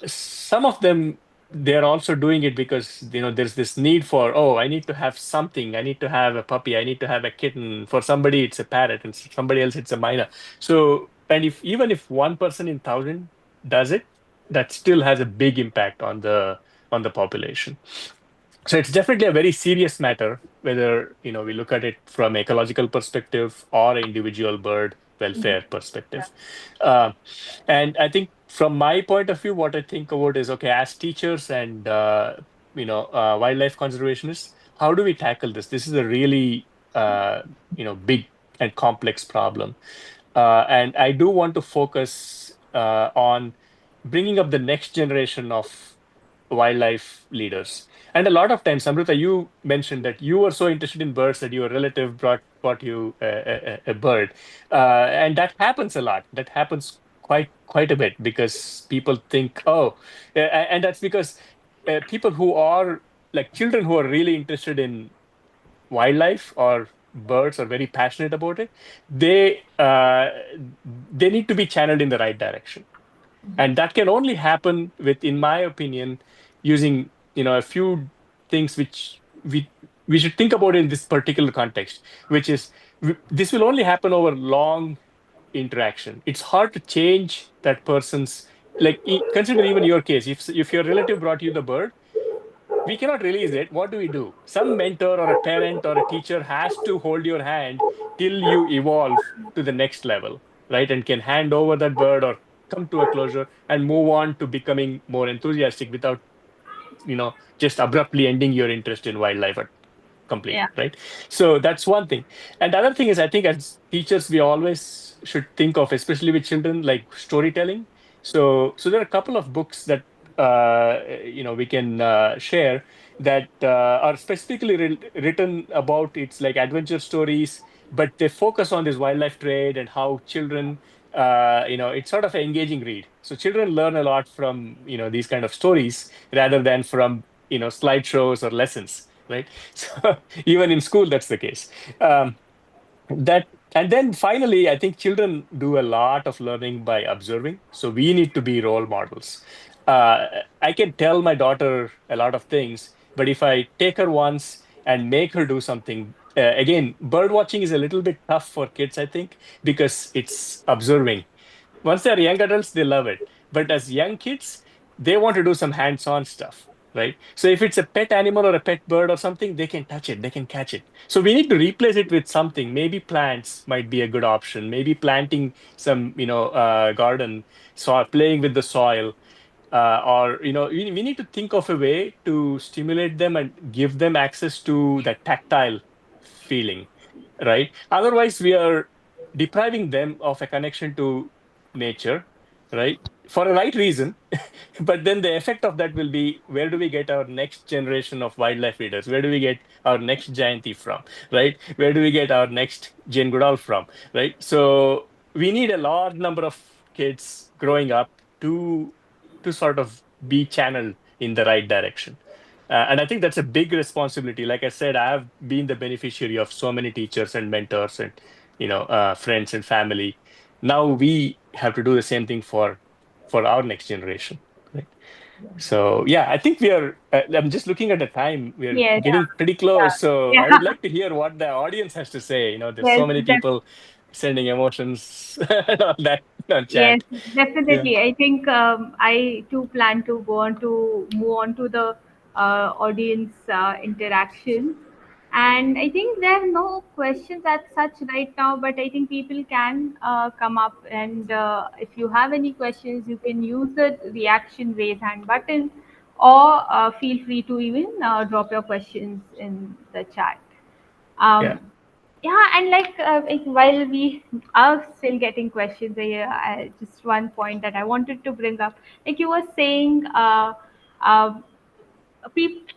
some of them, they're also doing it because there's this need for, oh, I need to have something, I need to have a puppy, I need to have a kitten. For somebody it's a parrot, and somebody else it's a minor. So, and if even if one person in 1,000 does it, that still has a big impact on the population. So it's definitely a very serious matter, whether we look at it from ecological perspective or individual bird welfare perspective. Uh, and I think from my point of view, what I think about is, okay, as teachers and wildlife conservationists, how do we tackle this? This is a really big and complex problem, and I do want to focus on bringing up the next generation of wildlife leaders. And a lot of times, Amrita, you mentioned that you were so interested in birds that your relative brought you a bird, and that happens a lot. That happens quite a bit because people think, oh, and that's because people who are like children who are really interested in wildlife or birds are very passionate about it. They need to be channeled in the right direction, and that can only happen with, in my opinion, using a few things which we should think about in this particular context, which is this will only happen over long interaction. It's hard to change that person's, like, consider even your case. If your relative brought you the bird, we cannot release it. What do we do? Some mentor or a parent or a teacher has to hold your hand till you evolve to the next level, right? And can hand over that bird or come to a closure and move on to becoming more enthusiastic without, just abruptly ending your interest in wildlife completely, Yeah. right? So that's one thing. And the other thing is, I think as teachers, we always should think of, especially with children, like storytelling. So there are a couple of books that we can share that are specifically written about, it's like adventure stories, but they focus on this wildlife trade and how children, it's sort of an engaging read. So children learn a lot from these kind of stories rather than from slideshows or lessons, right? So even in school, that's the case. Um, that and then finally, I think children do a lot of learning by observing. So we need to be role models. Uh, I can tell my daughter a lot of things, but if I take her once and make her do something, again, bird watching is a little bit tough for kids, I think, because it's observing. Once they're young adults, they love it. But as young kids, they want to do some hands-on stuff, right? So if it's a pet animal or a pet bird or something, they can touch it, they can catch it. So we need to replace it with something. Maybe plants might be a good option. Maybe planting some, garden, so playing with the soil, or we need to think of a way to stimulate them and give them access to that tactile feeling, right? Otherwise, we are depriving them of a connection to nature, right? For a right reason. But then the effect of that will be, where do we get our next generation of wildlife leaders? Where do we get our next Jayanthi from, right? Where do we get our next Jane Goodall from, right? So we need a large number of kids growing up to sort of be channeled in the right direction. And I think that's a big responsibility. Like I said, I have been the beneficiary of so many teachers and mentors and friends and family. Now we have to do the same thing for our next generation, right? So yeah, I think we are. I'm just looking at the time. We are Yes. getting pretty close. So Yeah. I would like to hear what the audience has to say. There's so Yes. many people sending emotions and all that on Yes, chat. Yeah. definitely. I think I too plan to move on to the audience interactions, And I think there are no questions as such right now, but I think people can come up. And if you have any questions, you can use the reaction raise hand button, or feel free to even drop your questions in the chat. Yeah. Yeah, and like while we are still getting questions, just one point that I wanted to bring up, like you were saying, uh,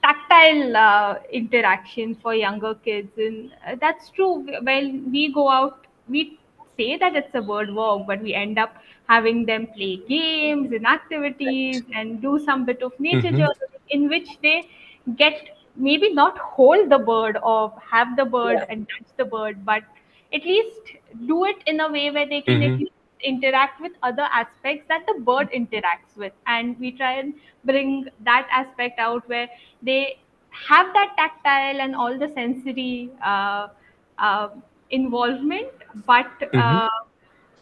tactile interaction for younger kids, and that's true. When we go out, we say that it's a bird walk, but we end up having them play games and activities and do some bit of nature Hmm. journaling in which they get, maybe not hold the bird or have the bird Yeah. and touch the bird, but at least do it in a way where they can at Hmm. least interact with other aspects that the bird interacts with. And we try and bring that aspect out where they have that tactile and all the sensory uh, involvement, but Hmm.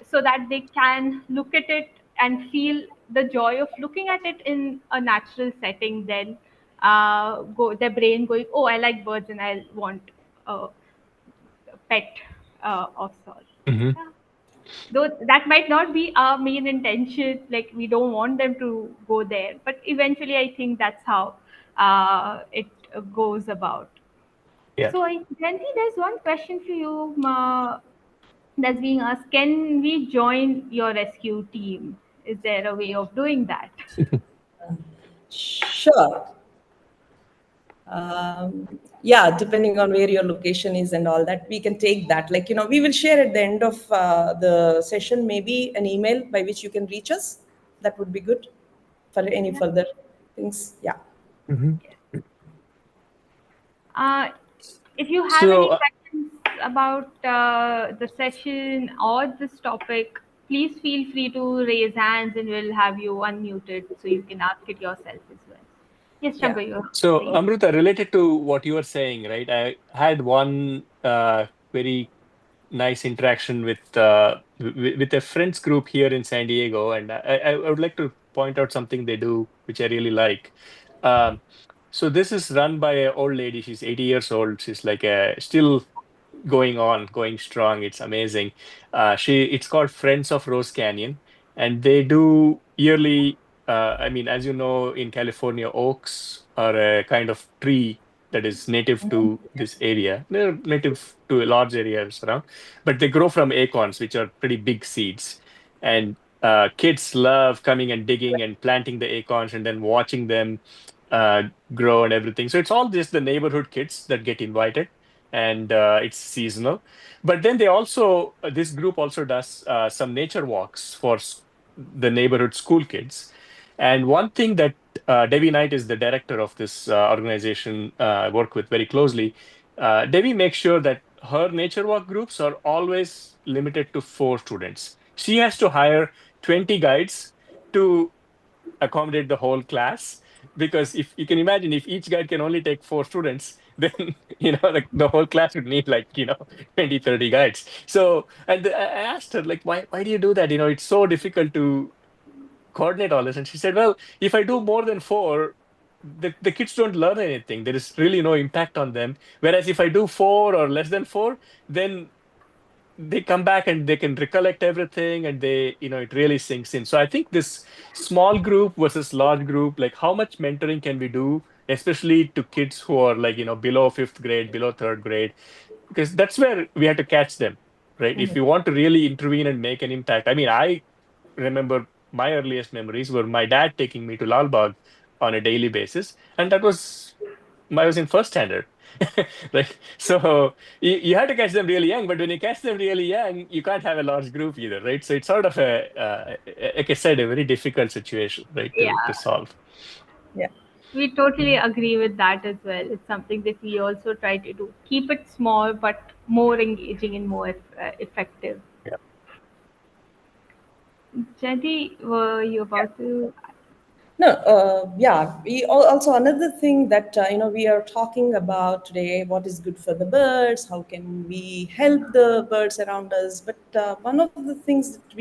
so that they can look at it and feel the joy of looking at it in a natural setting, then go their brain going, oh, I like birds and I want a pet of sorts. Hmm. Yeah. Though that might not be our main intention, like we don't want them to go there, but eventually I think that's how it goes about. Yeah. So Janti, there's one question for you that's being asked: can we join your rescue team? Is there a way of doing that? Sure. Yeah, depending on where your location is and all that, we can take that. Like, we will share at the end of the session, maybe an email by which you can reach us. That would be good for any Yeah. further things. Yeah. Hmm. Uh, if you have So, any questions about the session or this topic, please feel free to raise hands and we'll have you unmuted so you can ask it yourself as well. Yes, Yeah. Shankar, you're so saying. Amrita, related to what you were saying, right? I had one very nice interaction with a friends group here in San Diego, and I would like to point out something they do, which I really like. Um, so this is run by an old lady. She's 80 years old. She's like a still going on, going strong. It's amazing. It's called Friends of Rose Canyon, and they do yearly. I mean, as you know, in California, oaks are a kind of tree that is native to this area. They're native to a large areas around, but they grow from acorns, which are pretty big seeds. And kids love coming and digging and planting the acorns and then watching them uh, grow and everything. So it's all just the neighborhood kids that get invited, and it's seasonal. But then they also this group also does some nature walks for the neighborhood school kids. And one thing that Devi Knight is the director of this organization, I work with very closely. Devi makes sure that her nature walk groups are always limited to 4 students. She has to hire 20 guides to accommodate the whole class, because if you can imagine, if each guide can only take 4 students, then the whole class would need, like, 20, 30 guides. So, and I asked her, like, why do you do that? It's so difficult to coordinate all this. And she said, well, if I do more than four, the kids don't learn anything. There is really no impact on them. Whereas if I do four or less than four, then they come back and they can recollect everything, and it really sinks in. So I think this small group versus large group, like, how much mentoring can we do, especially to kids who are, like, below fifth grade, below third grade, because that's where we have to catch them, right? If Mhm. we want to really intervene and make an impact. I mean, I remember my earliest memories were my dad taking me to Lal Bagh on a daily basis, and that was I was in first standard. Right. So you have to catch them really young, but when you catch them really young, you can't have a large group either, right? So it's sort of like I said, a very difficult situation, right, to Yeah, solve. Yeah. we totally agree with that as well. It's something that we also try to do. Keep it small, but more engaging and more effective. Yeah. Janti, were you Yeah. about to? No, yeah. Also another thing that we are talking about today: what is good for the birds? How can we help the birds around us? But one of the things that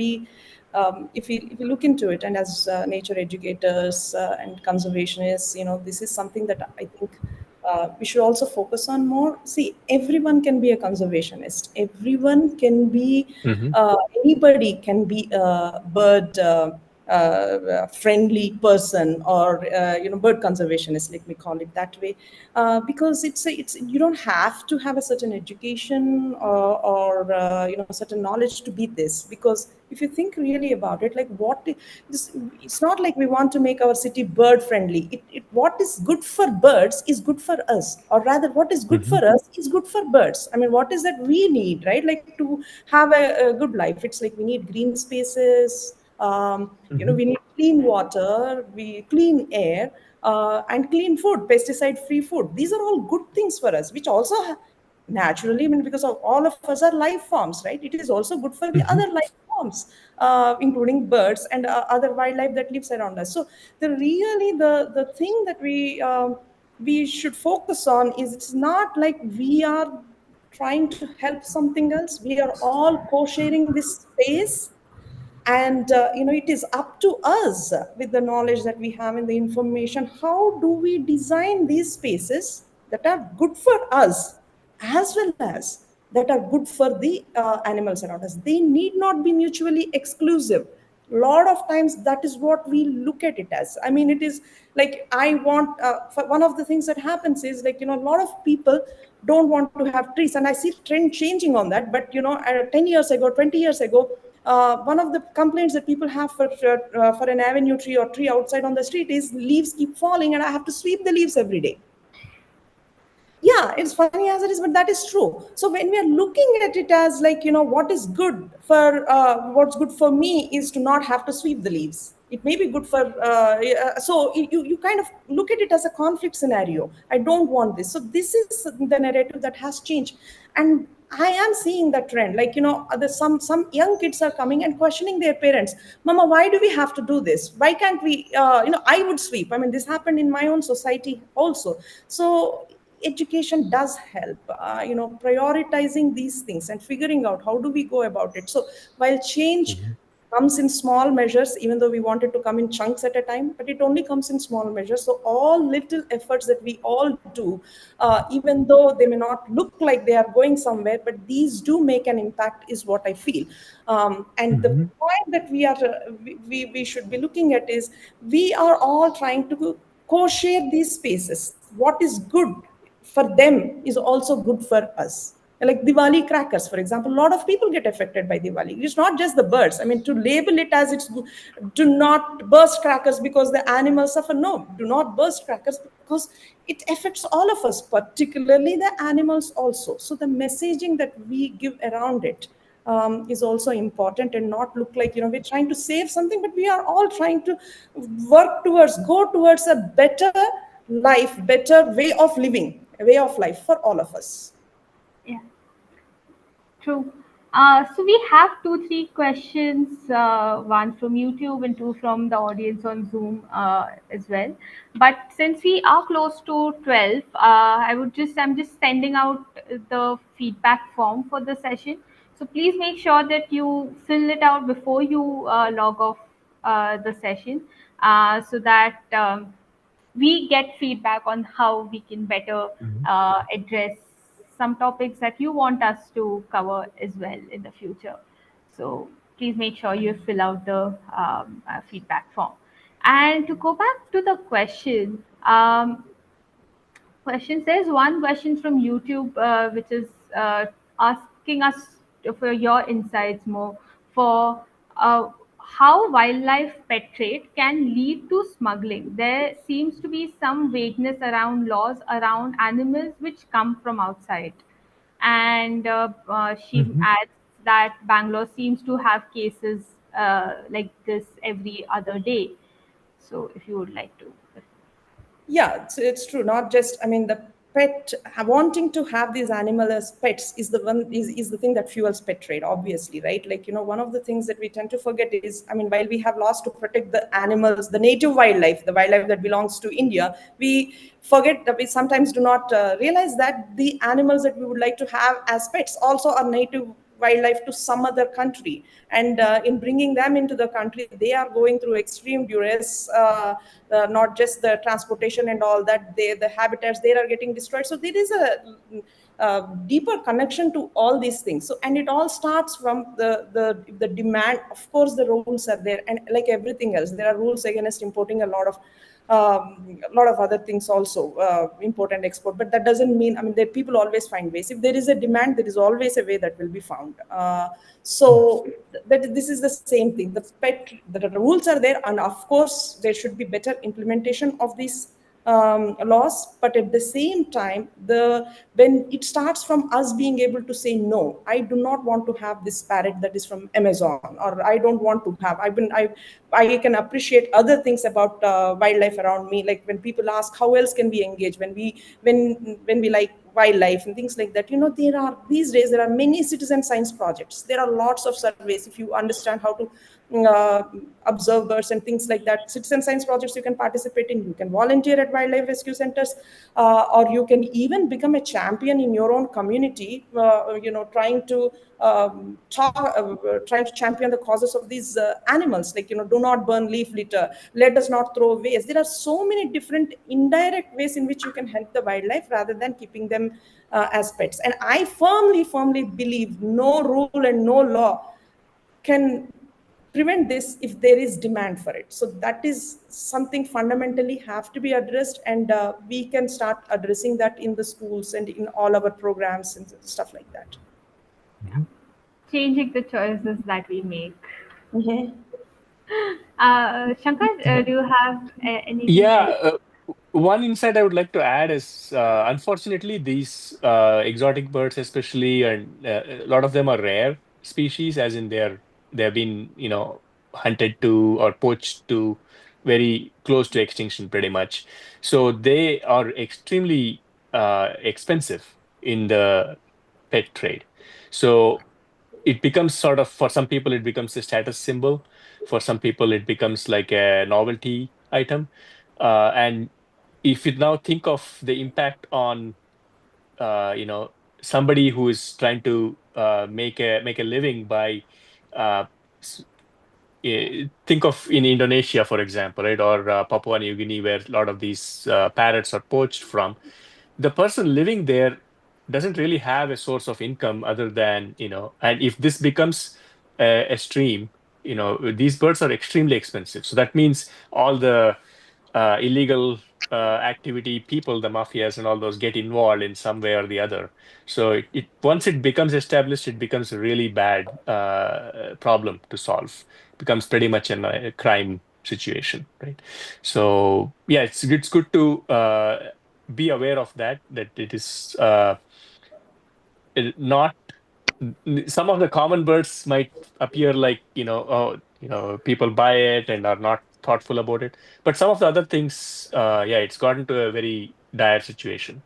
if we look into it, and as nature educators and conservationists, this is something that I think we should also focus on more. See, everyone can be a conservationist. Everyone can be, Hmm. anybody can be a bird friendly person, or bird conservationist. Let me call it that way, because it's you don't have to have a certain education, or certain knowledge to be this. Because if you think really about it, like it's not like we want to make our city bird friendly. What is good for birds is good for us, or rather what is good Hmm. for us is good for birds. I mean, what is that we need, right? Like, to have a good life, it's like we need green spaces, Hmm. we need clean water, we clean air, and clean food, pesticide free food. These are all good things for us, which also naturally, I mean, because of all of us are life forms, right? It is also good for the other Hmm. life forms, including birds and other wildlife that lives around us. So the thing that we should focus on is, it's not like we are trying to help something else. We are all co-sharing this space, and it is up to us, with the knowledge that we have and the information, how do we design these spaces that are good for us, as well as that are good for the animals around us. They need not be mutually exclusive. A lot of times that is what we look at it as. I mean, it is like, I want, for one of the things that happens is, like, a lot of people don't want to have trees, and I see trend changing on that. But 10 years ago, 20 years ago, one of the complaints that people have for an avenue tree or tree outside on the street is, leaves keep falling and I have to sweep the leaves every day. Yeah, it's funny as it is, but that is true. So when we are looking at it as, like, what is good for, what's good for me is to not have to sweep the leaves. It may be good for, so you kind of look at it as a conflict scenario. I don't want this. So this is the narrative that has changed. And I am seeing that trend. Like, there's some young kids are coming and questioning their parents. Mama, why do we have to do this? Why can't we, I would sweep. I mean, this happened in my own society also. So education does help, prioritizing these things and figuring out how do we go about it. So while change Hmm. comes in small measures, even though we want it to come in chunks at a time, but it only comes in small measures. So all little efforts that we all do, even though they may not look like they are going somewhere, but these do make an impact, is what I feel. And the Hmm. point that we should be looking at is, we are all trying to co-share these spaces. What is good for them is also good for us. Like Diwali crackers, for example, a lot of people get affected by Diwali. It's not just the birds. I mean, to label it as, do not burst crackers because the animals suffer. No, do not burst crackers because it affects all of us, particularly the animals also. So the messaging that we give around it is also important, and not look like, we're trying to save something, but we are all trying to go towards a better life, better way of living, a way of life for all of us. Yeah. True. So we have two, three questions, one from YouTube and two from the audience on Zoom as well. But since we are close to 12, I'm just sending out the feedback form for the session. So please make sure that you fill it out before you log off the session, so that we get feedback on how we can better Hmm. address some topics that you want us to cover as well in the future. So please make sure you fill out the feedback form. And to go back to the question says one question from YouTube, which is asking us for your insights more for how wildlife pet trade can lead to smuggling. There seems to be some vagueness around laws around animals which come from outside. And she Hmm. adds that Bangalore seems to have cases like this every other day. So if you would like to. Yeah, it's true. Not just, I mean, the pet, wanting to have these animals as pets is the thing that fuels pet trade, obviously, right? Like, one of the things that we tend to forget is, I mean, while we have laws to protect the animals, the native wildlife, the wildlife that belongs to India, we forget that we sometimes do not realize that the animals that we would like to have as pets also are native wildlife to some other country, and in bringing them into the country, they are going through extreme duress, not just the transportation and all that, the habitats there are getting destroyed. So there is a deeper connection to all these things. So, and it all starts from the demand. Of course the rules are there, and like everything else, there are rules against importing a lot of other things also, import and export. But that doesn't mean, I mean, that people always find ways. If there is a demand, there is always a way that will be found. So that this is the same thing. The rules are there, and of course there should be better implementation of these laws. But at the same time, when it starts from us being able to say no, I do not want to have this parrot that is from Amazon, or I don't want to have. I can appreciate other things about wildlife around me. Like when people ask how else can we engage when we like wildlife and things like that. You know, there are these days there are many citizen science projects. There are lots of surveys. If you understand how to uh, observe birds and things like that, citizen science projects you can participate in. You can volunteer at wildlife rescue centers, or you can even become a champion in your own community, trying to trying to champion the causes of these animals, like, you know, do not burn leaf litter, let us not throw waste. There are so many different indirect ways in which you can help the wildlife rather than keeping them as pets. And I firmly believe no rule and no law can prevent this if there is demand for it. So that is something fundamentally have to be addressed, and we can start addressing that in the schools and in all our programs and stuff like that. Changing the choices that we make. Mhm. Shankar, do you have anything Yeah, else? one insight I would like to add is, unfortunately, these exotic birds, especially, and a lot of them are rare species, as in they've been, hunted to or poached to very close to extinction, pretty much. So they are extremely expensive in the pet trade. So it becomes sort of, for some people, it becomes a status symbol. For some people, it becomes like a novelty item. And if you now think of the impact on, somebody who is trying to make a living by, uh, s- think of in Indonesia, for example, right, or Papua New Guinea, where a lot of these parrots are poached from. The person living there doesn't really have a source of income other than, and if this becomes a stream, these birds are extremely expensive. So that means all the illegal activity people, the mafias and all those, get involved in some way or the other. So it once it becomes established, it becomes a really bad problem to solve. Becomes pretty much a crime situation, right? So yeah, it's good to be aware of that it is not, some of the common birds might appear like, people buy it and are not thoughtful about it, but some of the other things, yeah, it's gotten to a very dire situation.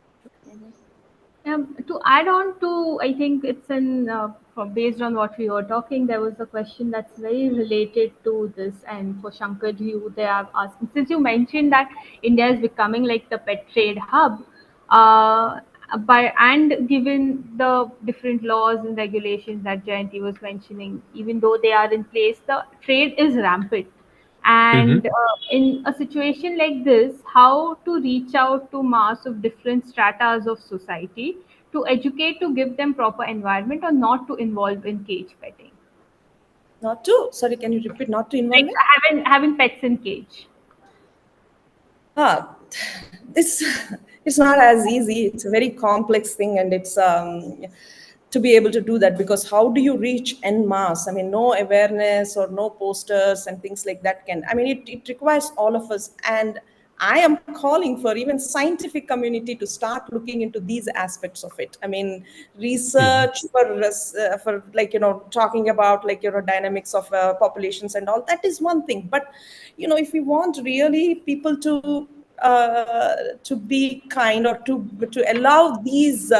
To add on to, I think it's based on what we were talking, there was a question that's very related to this, and for Shankar, you they are asking, since you mentioned that India is becoming like the pet trade hub, uh, and given the different laws and regulations that Jayanti was mentioning, even though they are in place, the trade is rampant. Hmm. And in a situation like this, how to reach out to mass of different stratas of society to educate, to give them proper environment, or not to involve in cage petting, Not to, sorry, can you repeat? Not to like involvement. having pets in cage. Ah, this it's not as easy. It's a very complex thing, and it's to be able to do that, because how do you reach en masse? I mean, no awareness or no posters and things like that can. I mean, it requires all of us, and I am calling for even scientific community to start looking into these aspects of it. I mean, Hmm. research for, like, you know, talking about, like, you know, dynamics of populations and all that is one thing. But, you know, if we want really people to be kind, or to allow these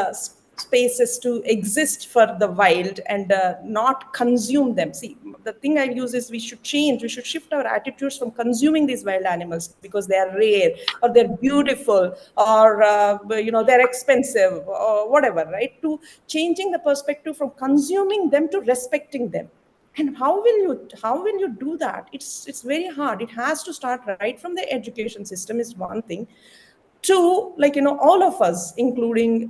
spaces to exist for the wild and not consume them. See, the thing I use is we should shift our attitudes from consuming these wild animals because they are rare or they're beautiful or they're expensive or whatever, right? To changing the perspective from consuming them to respecting them. And how will you do that? It's very hard. It has to start right from the education system is one thing. Two, all of us, including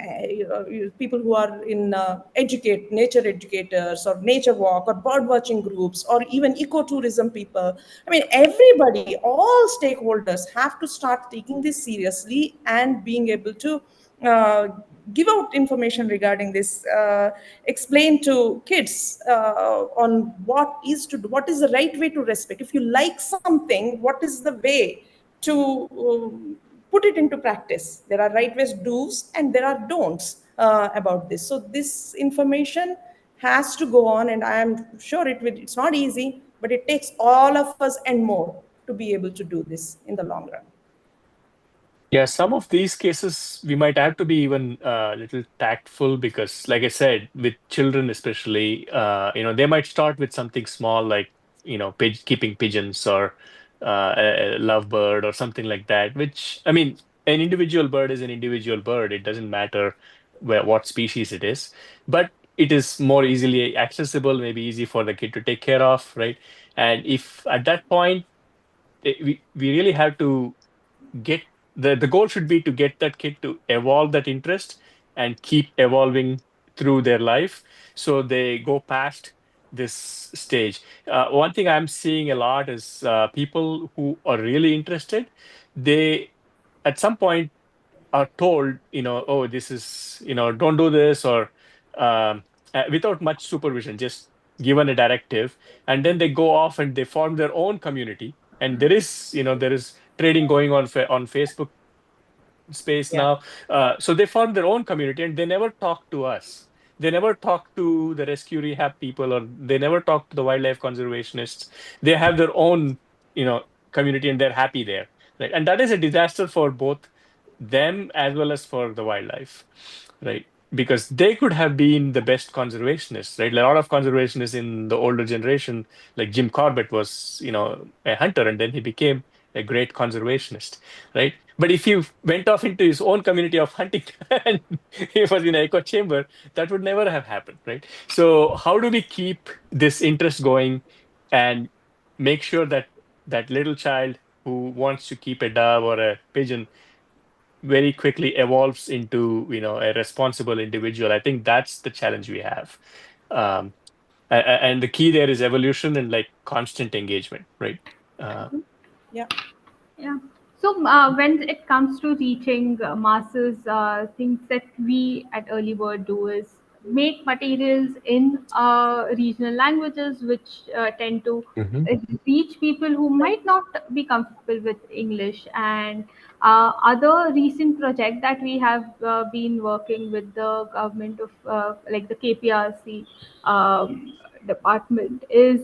people who are in educate nature educators or nature walk or bird watching groups or even ecotourism people. I mean, everybody, all stakeholders have to start taking this seriously and being able to uh, give out information regarding this, explain to kids on what is the right way to respect. If you like something, what is the way to put it into practice? There are right ways, do's, and there are don'ts about this. So this information has to go on, and I am sure it's not easy, but it takes all of us and more to be able to do this in the long run. Yeah, some of these cases we might have to be even a little tactful because, like I said, with children especially, they might start with something small like, keeping pigeons or a lovebird or something like that, which, I mean, an individual bird is an individual bird. It doesn't matter what species it is, but it is more easily accessible, maybe easy for the kid to take care of, right? And if at that point, we really have to get the goal should be to get that kid to evolve that interest and keep evolving through their life so they go past this stage. One thing I'm seeing a lot is people who are really interested, they at some point are told, oh, this is, don't do this, or without much supervision, just given a directive, and then they go off and they form their own community. And there is trading going on on Facebook space Yeah. now. So they formed their own community and they never talk to us. They never talk to the rescue rehab people, or they never talk to the wildlife conservationists. They have their own, community, and they're happy there. Right. And that is a disaster for both them as well as for the wildlife. Right. Because they could have been the best conservationists, right? A lot of conservationists in the older generation, like Jim Corbett was, a hunter, and then he became a great conservationist, right? But if he went off into his own community of hunting and he was in an echo chamber, that would never have happened, right? So how do we keep this interest going and make sure that that little child who wants to keep a dove or a pigeon very quickly evolves into, a responsible individual? I think that's the challenge we have. Um, and the key there is evolution and like constant engagement, right? Uh, Yeah. Yeah. So when it comes to reaching masses, things that we at Early Bird do is make materials in regional languages, which tend to mhm, uh, reach people who might not be comfortable with English. And other recent project that we have been working with the government of, like the KPRC department, is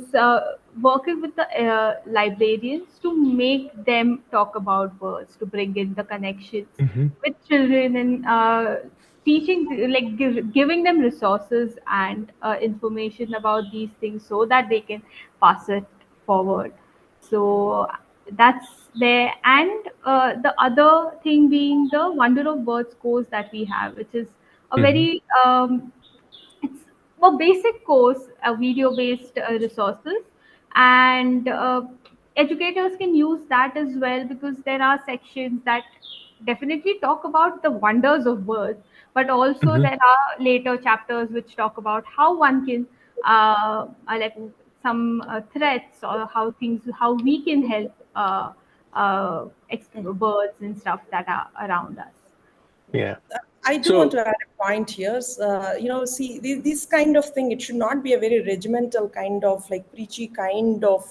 working with the librarians to make them talk about birds, to bring in the connections mhm. with children, and teaching, like giving them resources and information about these things so that they can pass it forward. So that's there. And the other thing being the Wonder of Birds course that we have, which is a Mhm, very it's a basic course, video based resources, and educators can use that as well, because there are sections that definitely talk about the wonders of birds, but also mhm. there are later chapters which talk about how one can like some threats, or how we can help birds and stuff that are around us. Yeah. I do want So, to add a point here. See, this kind of thing, it should not be a very regimental kind of like preachy kind of,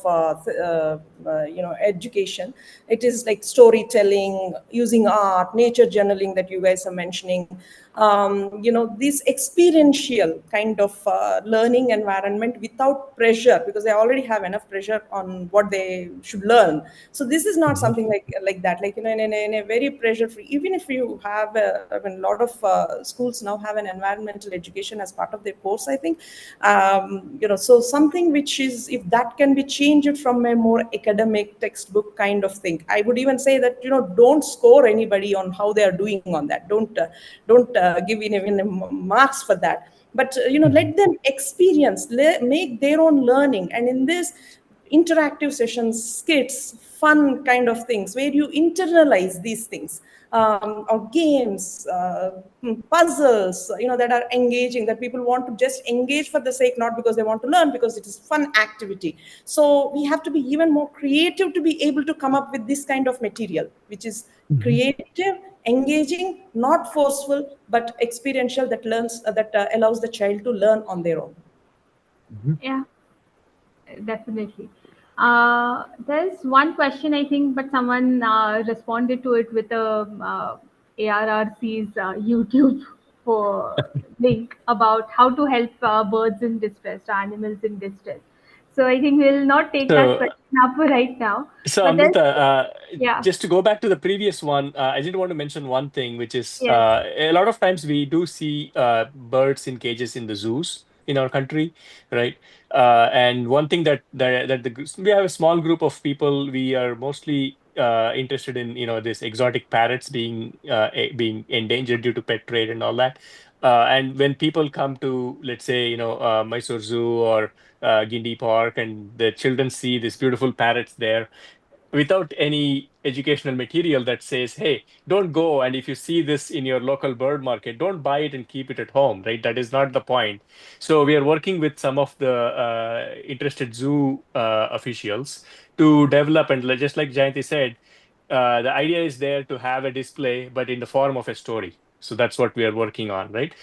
education. It is like storytelling, using art, nature journaling that you guys are mentioning. this experiential kind of learning environment without pressure, because they already have enough pressure on what they should learn. So this is not something like that, like in a very pressure free. Even if you have a lot of schools now have an environmental education as part of their course, I think. So something which is, if that can be changed from a more academic textbook kind of thing, I would even say that don't score anybody on how they are doing on that. Don't give even marks for that, but let them experience, make their own learning. And in this interactive sessions, skits, fun kind of things where you internalize these things, or games, puzzles, that are engaging, that people want to just engage for the sake, not because they want to learn, because it is fun activity. So we have to be even more creative to be able to come up with this kind of material, which is creative, engaging, not forceful, but experiential, that allows the child to learn on their own. Yeah, definitely. There's one question I think, but someone responded to it with a ARRC's YouTube for link about how to help birds in distress, or animals in distress. So I think we'll not take that So, question up right now. so But there's, Amrita, yeah, just to go back to the previous one, I did want to mention one thing, which is yes, a lot of times we do see birds in cages in the zoos in our country, right? And one thing we have a small group of people. We are mostly interested in this exotic parrots being endangered due to pet trade and all that. And when people come to, let's say, Mysore Zoo or Guindy Park, and the children see these beautiful parrots there, without any educational material that says, hey, don't go, and if you see this in your local bird market, don't buy it and keep it at home, right? That is not the point. So we are working with some of the interested zoo officials to develop, and just like Jayanthi said, the idea is there to have a display, but in the form of a story. So that's what we are working on, right?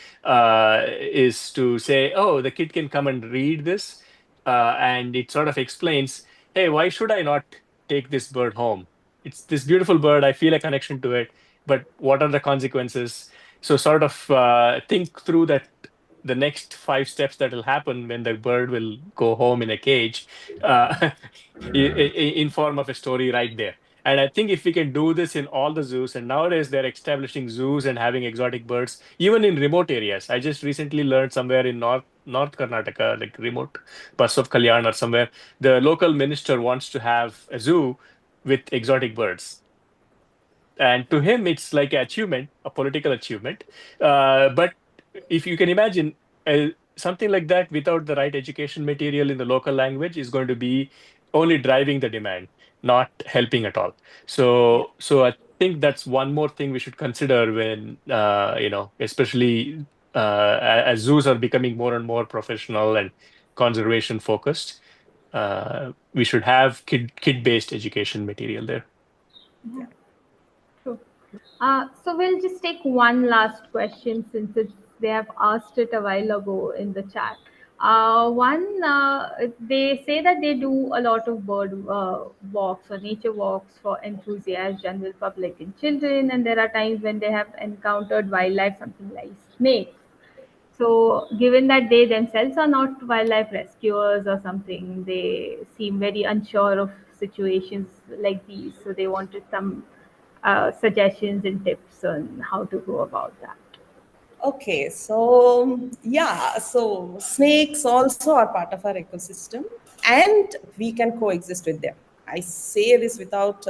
Is to say, oh, the kid can come and read this, and it sort of explains, hey, why should I not take this bird home? It's this beautiful bird. I feel a connection to it, but what are the consequences? So sort of think through that, the next 5 steps that will happen when the bird will go home in a cage, uh, in form of a story right there. And I think if we can do this in all the zoos, and nowadays they're establishing zoos and having exotic birds, even in remote areas. I just recently learned somewhere in North Karnataka, like remote parts of Kalyan or somewhere, the local minister wants to have a zoo with exotic birds. And to him, it's like an achievement, a political achievement. But if you can imagine, something like that without the right education material in the local language is going to be only driving the demand, not helping at all. Yeah. So I think that's one more thing we should consider when, especially as zoos are becoming more and more professional and conservation focused. We should have kid-based education material there. yeah, true. So we'll just take one last question since they have asked it a while ago in the chat. They say that they do a lot of bird walks or nature walks for enthusiasts, general public, and children, and there are times when they have encountered wildlife, something like snakes. So, given that they themselves are not wildlife rescuers or something, they seem very unsure of situations like these. So, they wanted some suggestions and tips on how to go about that. Okay, so yeah, so snakes also are part of our ecosystem, and we can coexist with them. I say this without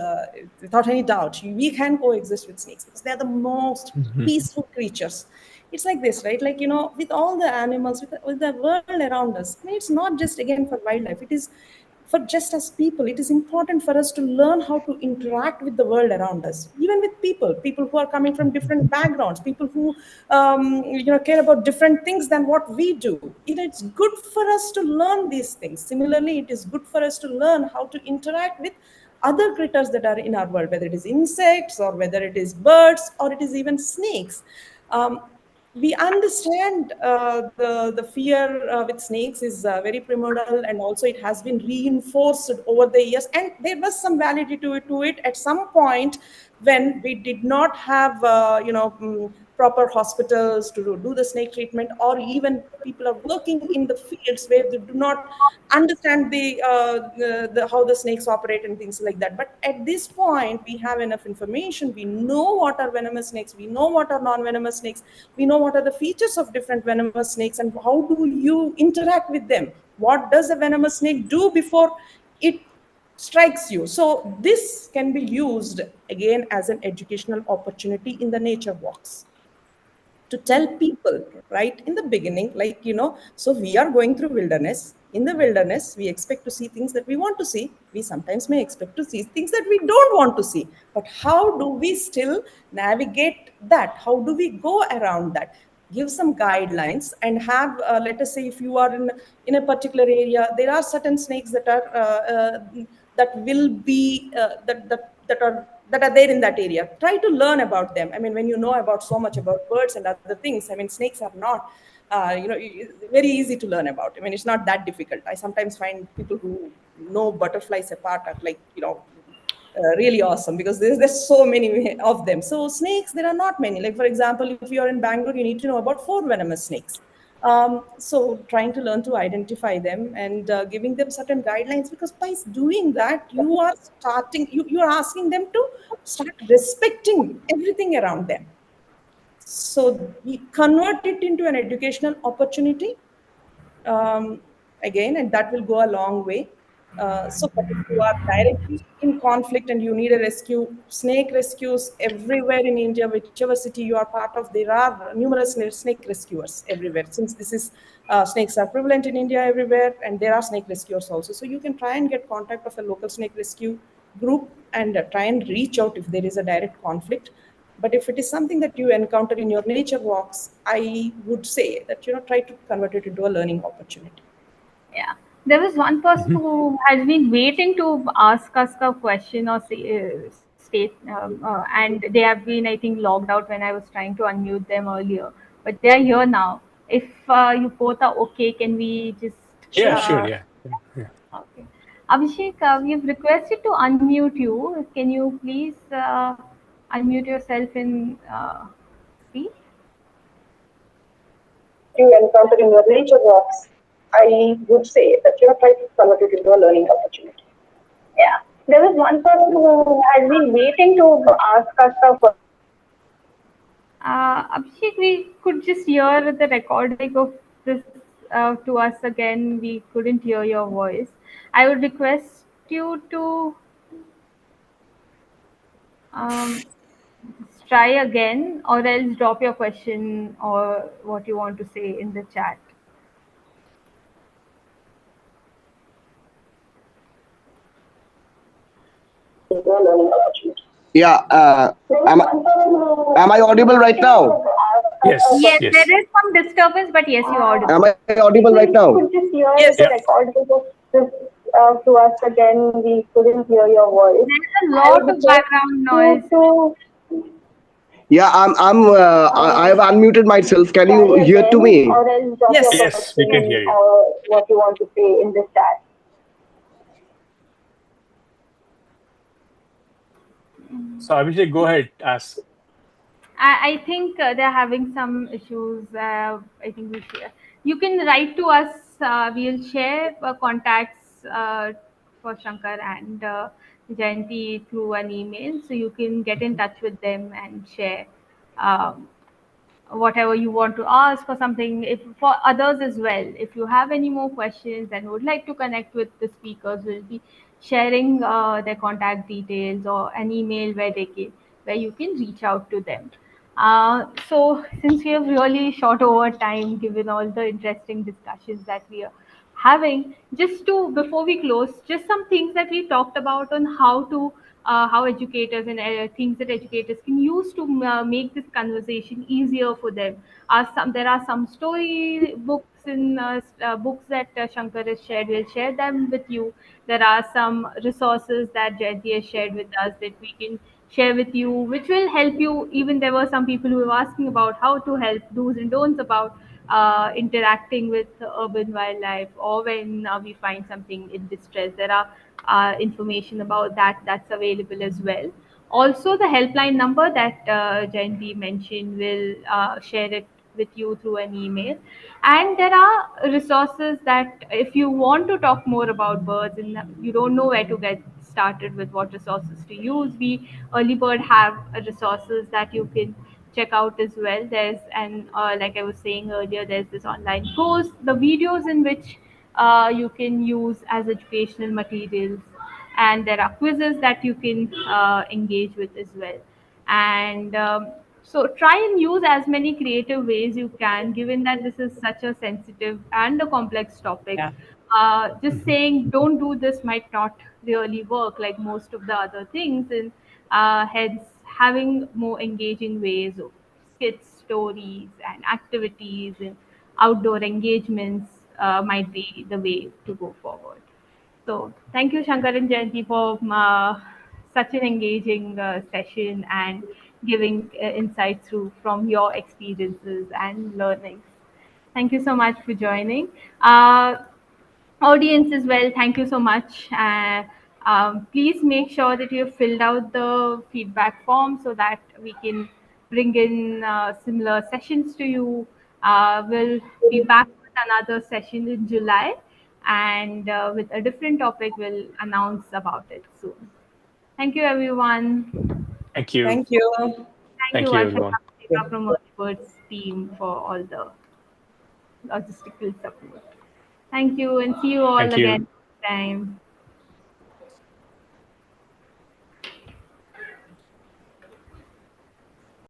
any doubt. We can coexist with snakes because they are the most Mhm. peaceful creatures. It's like this, right? Like with all the animals, with the world around us. I mean, it's not just again for wildlife. It is for just as people. It is important for us to learn how to interact with the world around us, even with people who are coming from different backgrounds, people who care about different things than what we do. It's good for us to learn these things. Similarly, it is good for us to learn how to interact with other critters that are in our world, whether it is insects or whether it is birds or it is even snakes. We understand the fear with snakes is very primordial, and also it has been reinforced over the years, and there was some validity to it at some point when we did not have proper hospitals to do the snake treatment, or even people are working in the fields where they do not understand the how the snakes operate and things like that. But at this point, we have enough information. We know what are venomous snakes. We know what are non-venomous snakes. We know what are the features of different venomous snakes and how do you interact with them. What does a venomous snake do before it strikes you? So this can be used again as an educational opportunity in the nature walks to tell people right in the beginning, like, so we are going through wilderness. In the wilderness, we expect to see things that we want to see. We sometimes may expect to see things that we don't want to see. But how do we still navigate that? How do we go around that? Give some guidelines and have, let us say, if you are in a particular area, there are certain snakes that are that will be that are there in that area. Try to learn about them. I mean, when you know about so much about birds and other things, I mean, snakes are not very easy to learn about. I mean, it's not that difficult. I sometimes find people who know butterflies apart are like, really awesome, because there's so many of them. So snakes, there are not many. Like, for example, if you're in Bangalore, you need to know about 4 venomous snakes. So trying to learn to identify them and giving them certain guidelines, because by doing that, you are you are asking them to start respecting everything around them. So we convert it into an educational opportunity, um, again, and that will go a long way. But if you are directly in conflict and you need a rescue, snake rescues everywhere in India, whichever city you are part of, there are numerous snake rescuers everywhere. Since this is snakes are prevalent in India everywhere, and there are snake rescuers also. So you can try and get contact of a local snake rescue group and try and reach out if there is a direct conflict. But if it is something that you encounter in your nature walks, I would say that try to convert it into a learning opportunity. Yeah. There was one person Mhm. who has been waiting to ask us a question or and they have been, I think, logged out when I was trying to unmute them earlier. But they are here now. If you both are okay, can we just. Yeah, Sure. sure. Yeah. Yeah. Yeah. Okay. Abhishek, we've requested to unmute you. Can you please unmute yourself and speak? You encounter in your nature walks, I would say that try to convert it into a learning opportunity. Yeah. There is one person who has been waiting to ask us a question. Abhishek, we could just hear the recording of this to us again. We couldn't hear your voice. I would request you to um, try again, or else drop your question or what you want to say in the chat. Into a learning opportunity. Yeah. Am I audible right now? Yes. Yes, there Yes. is some disturbance, but yes, you're audible. Am I audible right now? Could just hear the Yes. Yeah. recording of this to us again. We couldn't hear your voice. There's a I would lot of request background you noise. to. Yeah, I've unmuted myself. Can you hear to me? Or else drop your Yes. Yes, we can question hear you. or what you want to say in the chat. So Abhishek, go ahead. Ask. I think they're having some issues. I think we share. You can write to us. We'll share contacts for Shankar and Jayanthi through an email, so you can get in touch with them and share. Um, whatever you want to ask or something, if for others as well, if you have any more questions and would like to connect with the speakers, we'll be sharing their contact details or an email where you can reach out to them. So since we have really short over time, given all the interesting discussions that we are having, just to before we close, just some things that we talked about on how educators and things that educators can use to make this conversation easier for them. There are some story books in books that Shankar has shared. We'll share them with you. There are some resources that Jayanti has shared with us that we can share with you, which will help you. Even there were some people who were asking about how to help, do's and don'ts about interacting with urban wildlife, or when we find something in distress. There are information about that that's available as well. Also, the helpline number that Jayanthi mentioned, will share it with you through an email. And there are resources that, if you want to talk more about birds and you don't know where to get started with what resources to use, we Early Bird have resources that you can check out as well. There's an like I was saying earlier, there's this online course, the videos in which you can use as educational materials, and there are quizzes that you can engage with as well. And so try and use as many creative ways you can, given that this is such a sensitive and a complex topic. Yeah. Just saying don't do this might not really work like most of the other things, and hence having more engaging ways of skits, stories, and activities and outdoor engagements might be the way to go forward. So thank you, Shankar and Jayanti, for such an engaging session and giving insights through from your experiences and learnings. Thank you so much for joining. Audience as well, thank you so much. Please make sure that you have filled out the feedback form so that we can bring in similar sessions to you. We'll be back with another session in July, and with a different topic, we'll announce about it soon. Thank you, everyone. Thank you. Thank you. Thank you, Thank you, Varsha everyone. from Earthbird's team, for all the logistical support. Thank you, and see you all Thank you. again next time.